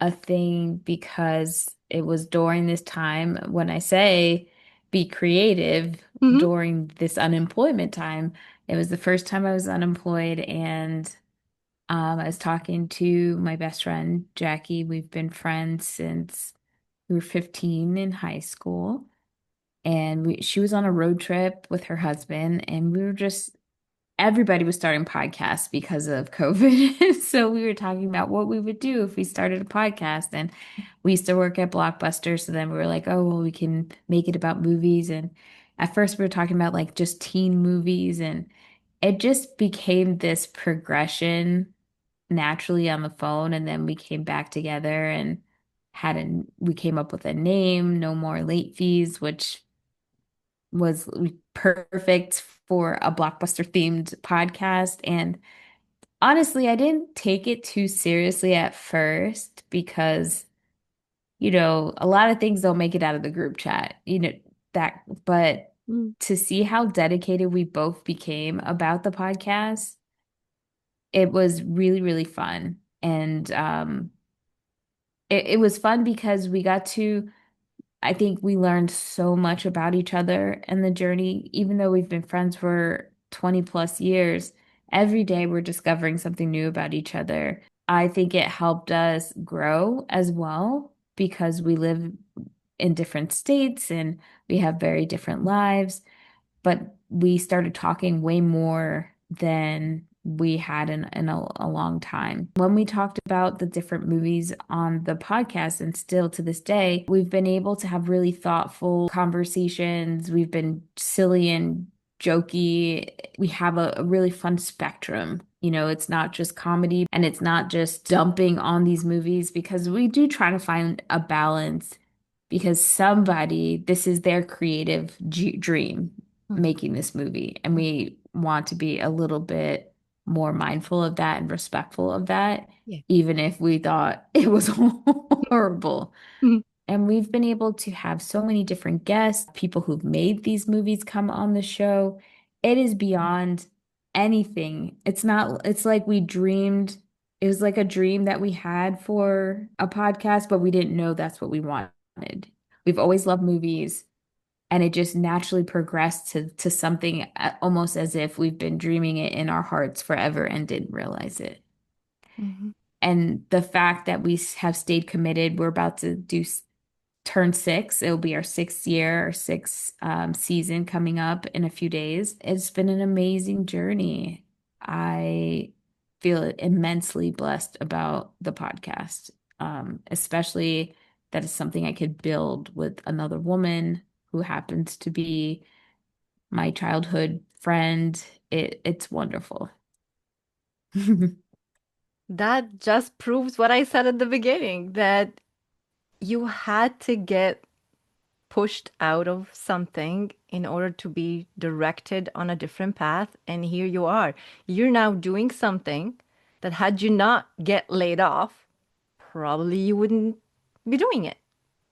a thing because it was during this time when I say be creative Hmm. during this unemployment time. It was the first time I was unemployed, and I was talking to my best friend, Jackie. We've been friends since we were 15 in high school. and she was on a road trip with her husband, and we were just everybody was starting podcasts because of COVID. So we were talking about what we would do if we started a podcast. And we used to work at Blockbuster. So then we were like, oh, well, we can make it about movies. And at first we were talking about like just teen movies. And it just became this progression naturally on the phone. And then we came back together and we came up with a name, No More Late Fees, which was perfect for a blockbuster themed podcast. And honestly, I didn't take it too seriously at first because, a lot of things don't make it out of the group chat, but Mm. to see how dedicated we both became about the podcast, it was really, really fun. And it was fun because I think we learned so much about each other and the journey, even though we've been friends for 20 plus years, every day we're discovering something new about each other. I think it helped us grow as well because we live in different states and we have very different lives, but we started talking way more than we had in a long time. When we talked about the different movies on the podcast, and still to this day, we've been able to have really thoughtful conversations. We've been silly and jokey. We have a really fun spectrum. It's not just comedy and it's not just dumping on these movies because we do try to find a balance because this is their creative dream Mm. making this movie. And we want to be a little bit more mindful of that and respectful of that, Yeah. even if we thought it was horrible. Mm. And we've been able to have so many different guests, people who've made these movies come on the show. It is beyond anything. It's like it was like a dream that we had for a podcast, but we didn't know that's what we wanted. We've always loved movies, and it just naturally progressed to something almost as if we've been dreaming it in our hearts forever and didn't realize it. Mhm. And the fact that we have stayed committed, we're about to turn six. It'll be our sixth year, our sixth season coming up in a few days. It's been an amazing journey. I feel immensely blessed about the podcast, especially that is something I could build with another woman who happens to be my childhood friend. It's wonderful. That just proves what I said at the beginning, that you had to get pushed out of something in order to be directed on a different path. And here you are. You're now doing something that had you not get laid off, probably you wouldn't be doing it.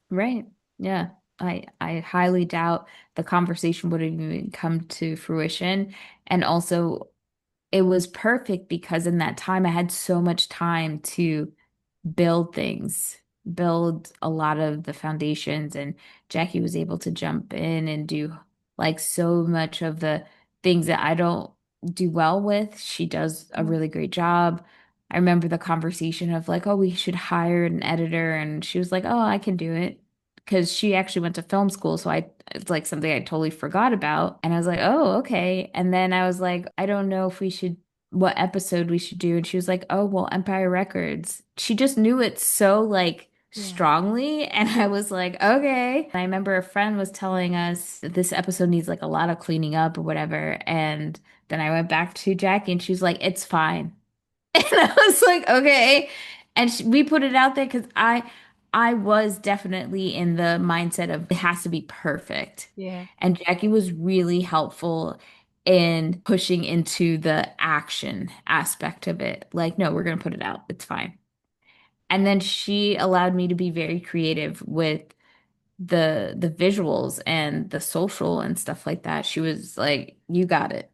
Right. Yeah. I highly doubt the conversation would have even come to fruition. And also, it was perfect because in that time I had so much time to build things, build a lot of the foundations. And Jackie was able to jump in and do like so much of the things that I don't do well with. She does a Mm. really great job. I remember the conversation of like, oh, we should hire an editor. And she was like, oh, I can do it. Because she actually went to film school. So it's like something I totally forgot about. And I was like, oh, okay. And then I was like, I don't know if we should what episode we should do. And she was like, oh, well, Empire Records. She just knew it so like Yeah. strongly. And I was like, okay. And I remember a friend was telling us that this episode needs like a lot of cleaning up or whatever. And then I went back to Jackie and she was like, it's fine. And I was like, okay. And we put it out there because I was definitely in the mindset of it has to be perfect. Yeah. And Jackie was really helpful in pushing into the action aspect of it. Like, no, we're gonna put it out. It's fine. And then she allowed me to be very creative with the visuals and the social and stuff like that. She was like, you got it.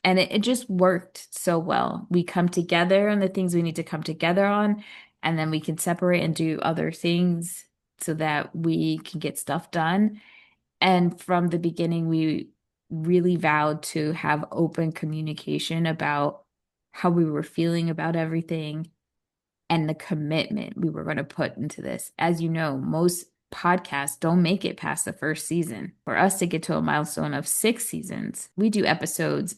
And it just worked so well. We come together on the things we need to come together on, and then we can separate and do other things so that we can get stuff done. And from the beginning, we really vowed to have open communication about how we were feeling about everything and the commitment we were going to put into this. As you know, most podcasts don't make it past the first season. For us to get to a milestone of 6 seasons, we do episodes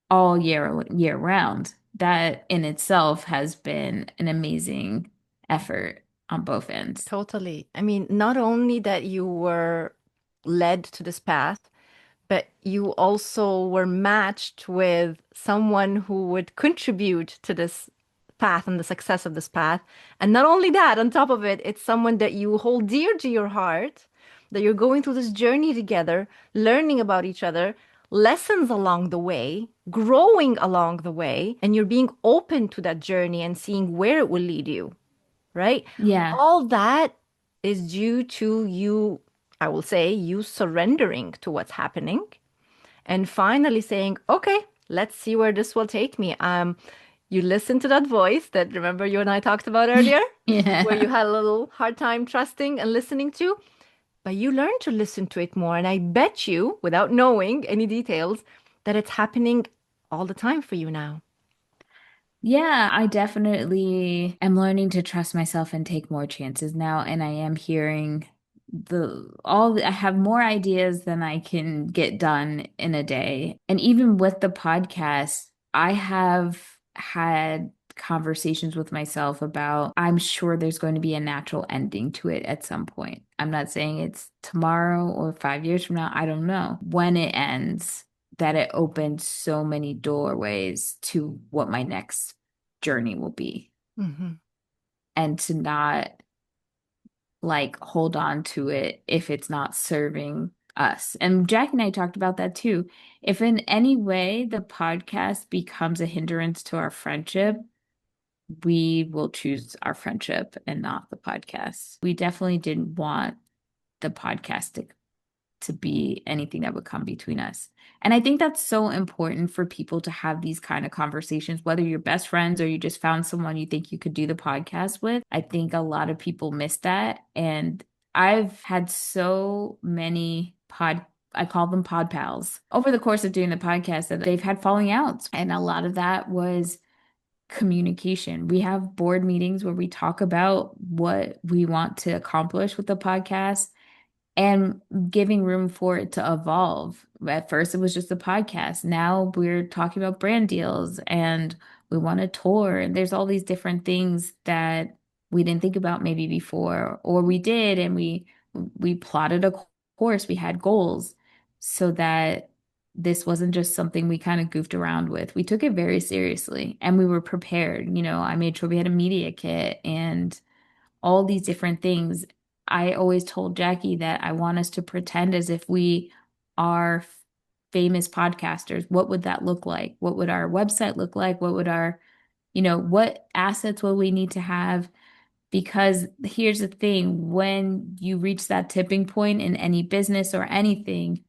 all year round. That in itself has been an amazing effort on both ends. Totally. I mean, not only that you were led to this path, but you also were matched with someone who would contribute to this path and the success of this path. And not only that, on top of it, it's someone that you hold dear to your heart, that you're going through this journey together, learning about each other, lessons along the way, growing along the way, and you're being open to that journey and seeing where it will lead you, right? Yeah. All that is due to you, I will say, you surrendering to what's happening and finally saying, okay, let's see where this will take me. You listen to that voice that remember you and I talked about earlier, where you Yeah. had a little hard time trusting and listening to, but you learn to listen to it more. And I bet you, without knowing any details, that it's happening all the time for you now. Yeah, I definitely am learning to trust myself and take more chances now, and I am hearing I have more ideas than I can get done in a day. And even with the podcast, I have had conversations with myself about I'm sure there's going to be a natural ending to it at some point. I'm not saying it's tomorrow or 5 years from now. I don't know when it ends, that it opens so many doorways to what my next journey will be, Hmm. and to not like hold on to it if it's not serving us. And Jack and I talked about that too. If in any way the podcast becomes a hindrance to our friendship, we will choose our friendship and not the podcast. We definitely didn't want the podcast to be anything that would come between us. And I think that's so important for people to have these kind of conversations, whether you're best friends or you just found someone you think you could do the podcast with. I think a lot of people miss that. And I've had so many I call them pod pals over the course of doing the podcast that they've had falling outs. And a lot of that was communication. We have board meetings where we talk about what we want to accomplish with the podcast and giving room for it to evolve. At first, it was just a podcast. Now we're talking about brand deals and we want to tour. And there's all these different things that we didn't think about maybe before, or we did, and we plotted a course. We had goals so that this wasn't just something we kind of goofed around with. We took it very seriously and we were prepared. I made sure we had a media kit and all these different things. I always told Jackie that I want us to pretend as if we are famous podcasters. What would that look like? What would our website look like? What would what assets will we need to have? Because here's the thing, when you reach that tipping point in any business or anything,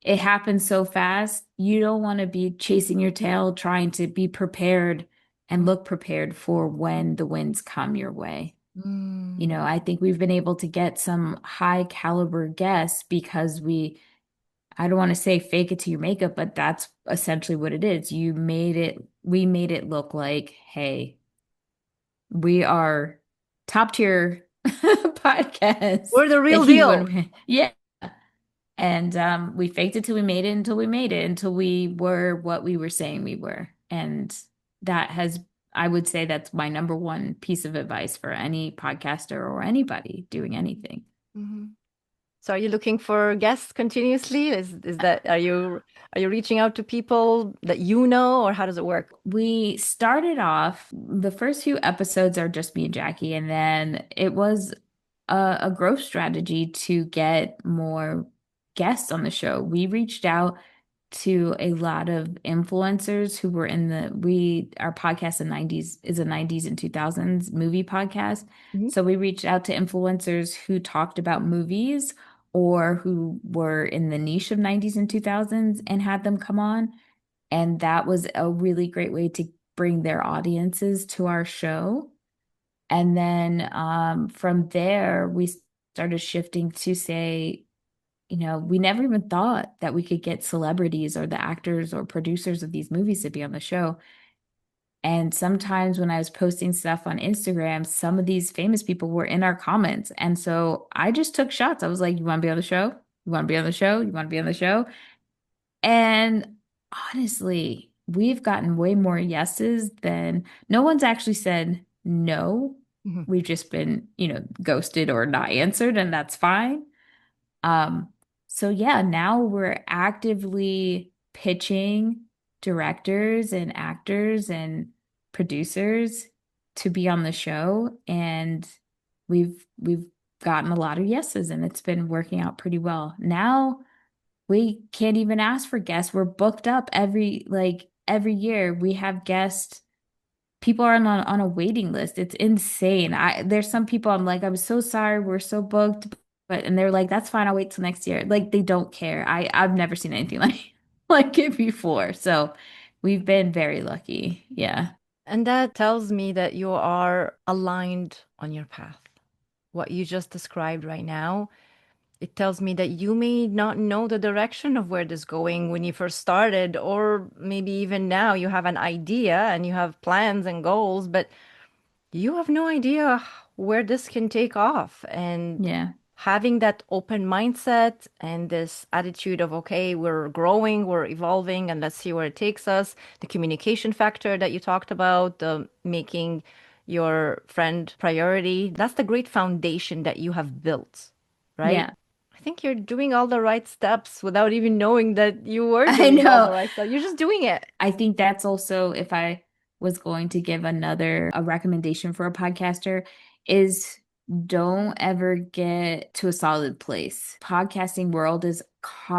it happens so fast. You don't want to be chasing your tail, trying to be prepared and look prepared for when the winds come your way. Mm. I think we've been able to get some high caliber guests because I don't want to say fake it till you make it, but that's essentially what it is. We made it look like, hey, we are top tier podcasts We're the real that you deal. would, yeah. And we faked it till we made it until we made it, until we were what we were saying we were. And that has, I would say that's my number one piece of advice for any podcaster or anybody doing anything. Mhm. So are you looking for guests continuously? Is that are you reaching out to people that you know, or how does it work? We started off, the first few episodes are just me and Jackie, and then it was a growth strategy to get more guests on the show. We reached out to a lot of influencers who were our podcast in 90s is a 90s and 2000s movie podcast. Mhm. So we reached out to influencers who talked about movies or who were in the niche of 90s and 2000s and had them come on. And that was a really great way to bring their audiences to our show. And then from there, we started shifting to say, we never even thought that we could get celebrities or the actors or producers of these movies to be on the show. And sometimes when I was posting stuff on Instagram, some of these famous people were in our comments. And so I just took shots. I was like, you want to be on the show? You want to be on the show? You want to be on the show? And honestly, we've gotten way more yeses than no one's actually said no. Mhm. We've just been, ghosted or not answered, and that's fine. Um, so yeah, now we're actively pitching directors and actors and producers to be on the show, and we've gotten a lot of yeses, and it's been working out pretty well. Now we can't even ask for guests. We're booked up every year. We have guests. People are on a waiting list. It's insane. There's some people I'm like, I'm so sorry, we're so booked, but and they're like, that's fine, I'll wait till next year. Like they don't care. I've never seen anything like it before. So we've been very lucky. Yeah. And that tells me that you are aligned on your path. What you just described right now, it tells me that you may not know the direction of where this is going when you first started, or maybe even now you have an idea and you have plans and goals, but you have no idea where this can take off. And Yeah. having that open mindset and this attitude of, okay, we're growing, we're evolving, and let's see where it takes us. The communication factor that you talked about, the making your friend priority, that's the great foundation that you have built, right? Yeah. I think you're doing all the right steps without even knowing that you were I doing all the know. right stuff. You're just doing it. I think that's also if I was going to give another a recommendation for a podcaster is don't ever get to a solid place. Podcasting world is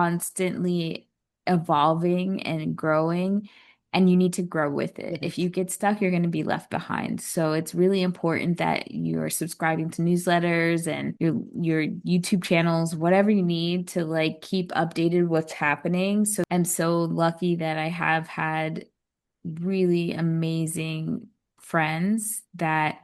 constantly evolving and growing and you need to grow with it. With If it. you get stuck, you're going to be left behind. So it's really important that you're subscribing to newsletters and your YouTube channels, whatever you need to like keep updated what's happening. So I'm so lucky that I have had really amazing friends that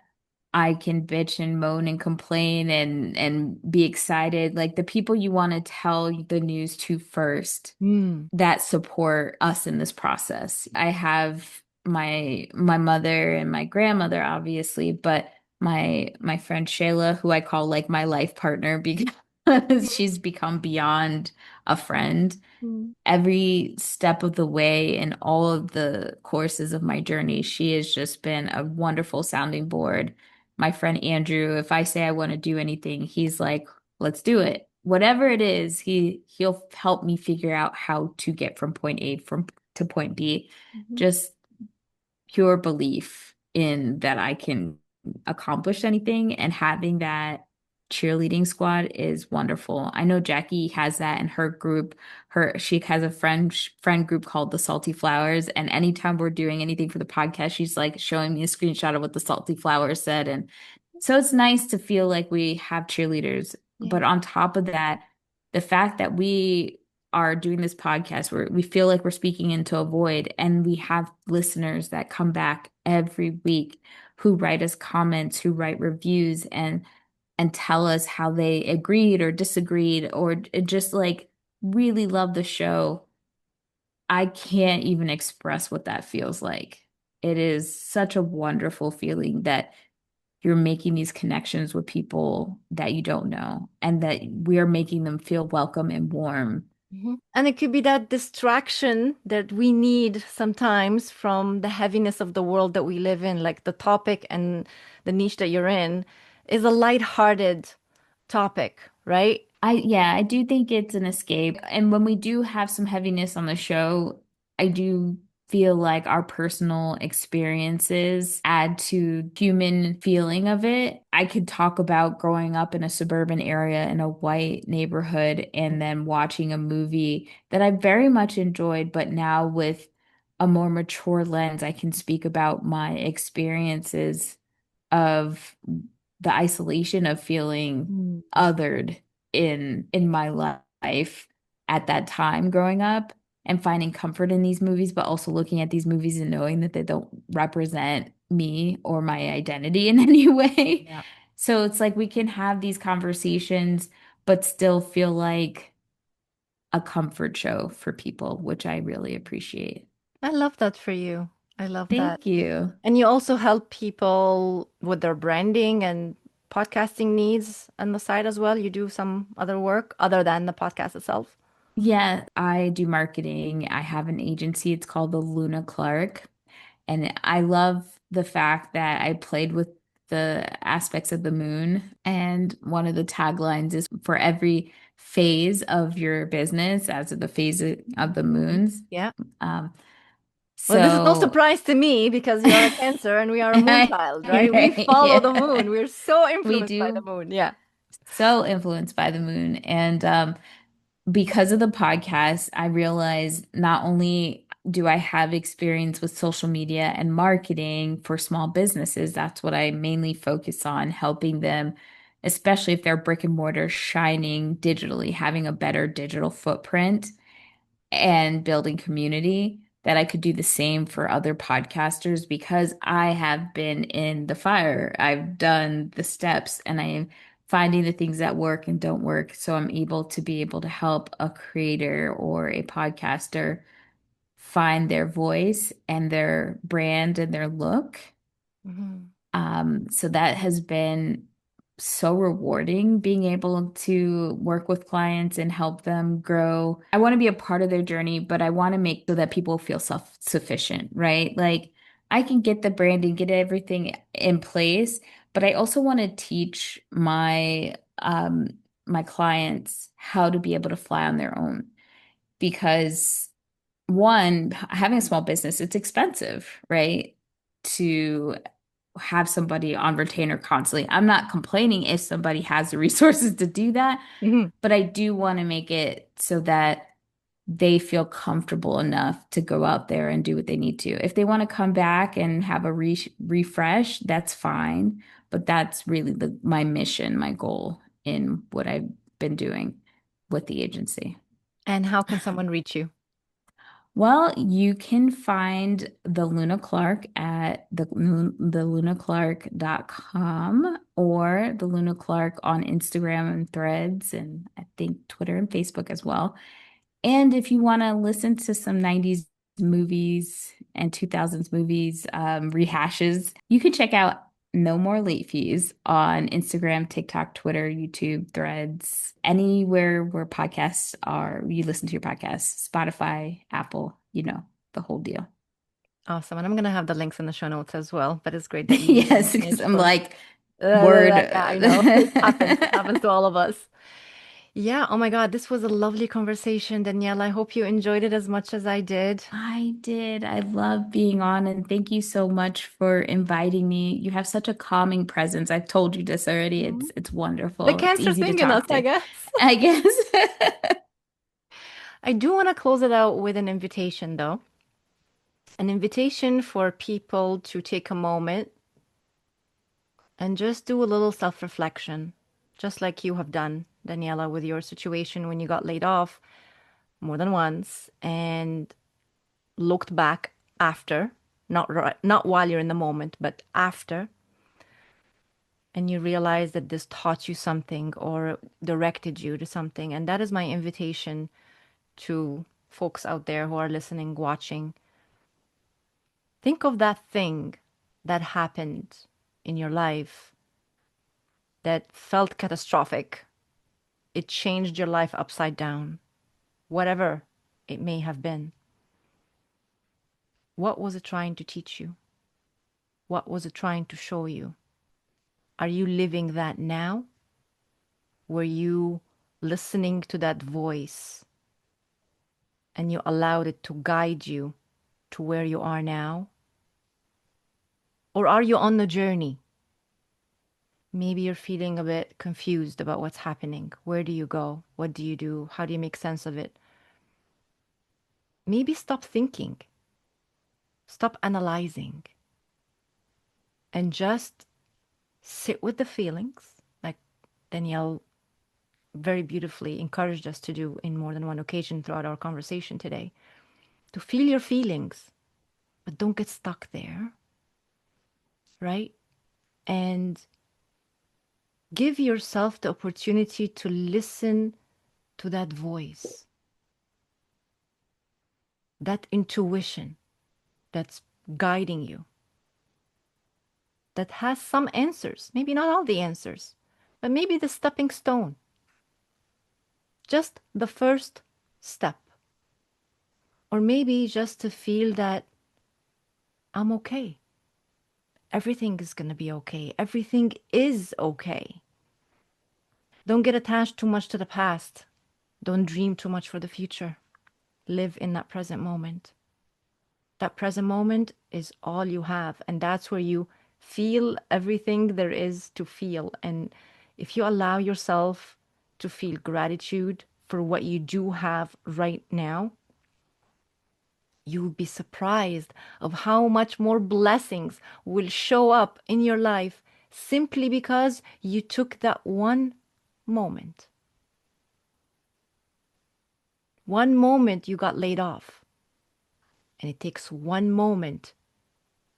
I can bitch and moan and complain and be excited. Like the people you want to tell the news to first Mm. that support us in this process. I have my mother and my grandmother, obviously, but my friend Shayla, who I call like my life partner because she's become beyond a friend Mm. every step of the way in all of the courses of my journey. She has just been a wonderful sounding board. My friend Andrew, if I say I want to do anything, he's like, let's do it. Whatever it is, he'll help me figure out how to get from point A from to point B. Mhm. Just pure belief in that I can accomplish anything and having that cheerleading squad is wonderful. I know Jackie has that in her group. She has a friend group called the Salty Flowers and anytime we're doing anything for the podcast, she's like showing me a screenshot of what the Salty Flowers said and so it's nice to feel like we have cheerleaders. Yeah. But on top of that, the fact that we are doing this podcast where we feel like we're speaking into a void and we have listeners that come back every week who write us comments, who write reviews and tell us how they agreed or disagreed or just like really love the show. I can't even express what that feels like. It is such a wonderful feeling that you're making these connections with people that you don't know and that we are making them feel welcome and warm. Mhm. And it could be that distraction that we need sometimes from the heaviness of the world that we live in, like the topic and the niche that you're in is a lighthearted topic, right? Yeah, I do think it's an escape. And when we do have some heaviness on the show, I do feel like our personal experiences add to human feeling of it. I could talk about growing up in a suburban area in a white neighborhood and then watching a movie that I very much enjoyed, but now with a more mature lens, I can speak about my experiences of the isolation of feeling Mm. othered in my life at that time growing up and finding comfort in these movies, but also looking at these movies and knowing that they don't represent me or my identity in any way. Yeah. So it's like we can have these conversations, but still feel like a comfort show for people, which I really appreciate. I love that for you. I love that. Thank you. And you also help people with their branding and podcasting needs on the side as well. You do some other work other than the podcast itself. Yeah, I do marketing. I have an agency. It's called the Luna Clark. And I love the fact that I played with the aspects of the moon. And one of the taglines is for every phase of your business, as of the phase of the Mhm. moons. Yeah. Um, Well, this is no so, surprise to me because you're a Cancer and we are a moon right, child, right? We follow the yeah, moon. We're so we influenced by the do moon. Yeah. so influenced by the moon. And because of the podcast, I realized not only do I have experience with social media and marketing for small businesses, that's what I mainly focus on, helping them, especially if they're brick and mortar, shining digitally, having a better digital footprint and building community, that I could do the same for other podcasters because I have been in the fire. I've done the steps and I am finding the things that work and don't work. So I'm able to be able to help a creator or a podcaster find their voice and their brand and their look. Mhm. So that has been so rewarding being able to work with clients and help them grow. I want to be a part of their journey, but I want to make so that people feel self-sufficient, right? Like I can get the branding, get everything in place, but I also want to teach my clients how to be able to fly on their own because one, having a small business, it's expensive, right? To have somebody on retainer constantly. I'm not complaining if somebody has the resources to do that, Mhm. but I do want to make it so that they feel comfortable enough to go out there and do what they need to. If they want to come back and have a refresh, that's fine. But that's really my mission, my goal in what I've been doing with the agency. And how can someone reach you? Well, you can find the Luna Clark at thelunaclark.com or the Luna Clark on Instagram and Threads and I think Twitter and Facebook as well. And if you want to listen to some 90s movies and 2000s movies rehashes, you can check out No More Late Fees on Instagram, TikTok, Twitter, YouTube, Threads, anywhere where podcasts are, you listen to your podcasts, Spotify, Apple, the whole deal. Awesome. And I'm going to have the links in the show notes as well. But it's great that you Yes, because managed I'm for. like, word. Yeah, I know. It happens. It happens to all of us. Yeah. Oh my God. This was a lovely conversation, Danielle. I hope you enjoyed it as much as I did. I did. I love being on, and thank you so much for inviting me. You have such a calming presence. I've told you this already. Mhm. It's The wonderful. It's cancer easy to thing in us, talk I to, guess. I guess. I do want to close it out with an invitation, though. An invitation for people to take a moment and just do a little self-reflection, just like you have done, Daniela, with your situation when you got laid off more than once and looked back after, not while you're in the moment, but after, and you realize that this taught you something or directed you to something. And that is my invitation to folks out there who are listening, watching. Think of that thing that happened in your life that felt catastrophic. It changed your life upside down, whatever it may have been. What was it trying to teach you? What was it trying to show you? Are you living that now? Were you listening to that voice and you allowed it to guide you to where you are now? Or are you on the journey? Maybe you're feeling a bit confused about what's happening. Where do you go? What do you do? How do you make sense of it? Maybe stop thinking, stop analyzing, and just sit with the feelings, like Danielle very beautifully encouraged us to do in more than one occasion throughout our conversation today. To feel your feelings, but don't get stuck there, right? And give yourself the opportunity to listen to that voice, that intuition that's guiding you, that has some answers, maybe not all the answers, but maybe the stepping stone, just the first step. Or maybe just to feel that I'm okay. Everything is going to be okay. Everything is okay. Don't get attached too much to the past. Don't dream too much for the future. Live in that present moment. That present moment is all you have. And that's where you feel everything there is to feel. And if you allow yourself to feel gratitude for what you do have right now, you will be surprised of how much more blessings will show up in your life simply because you took that moment. One moment you got laid off. And it takes one moment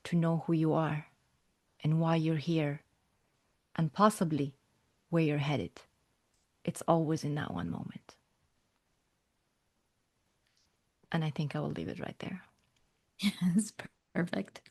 to know who you are and why you're here and possibly where you're headed. It's always in that one moment. And I think I will leave it right there. Yes, perfect.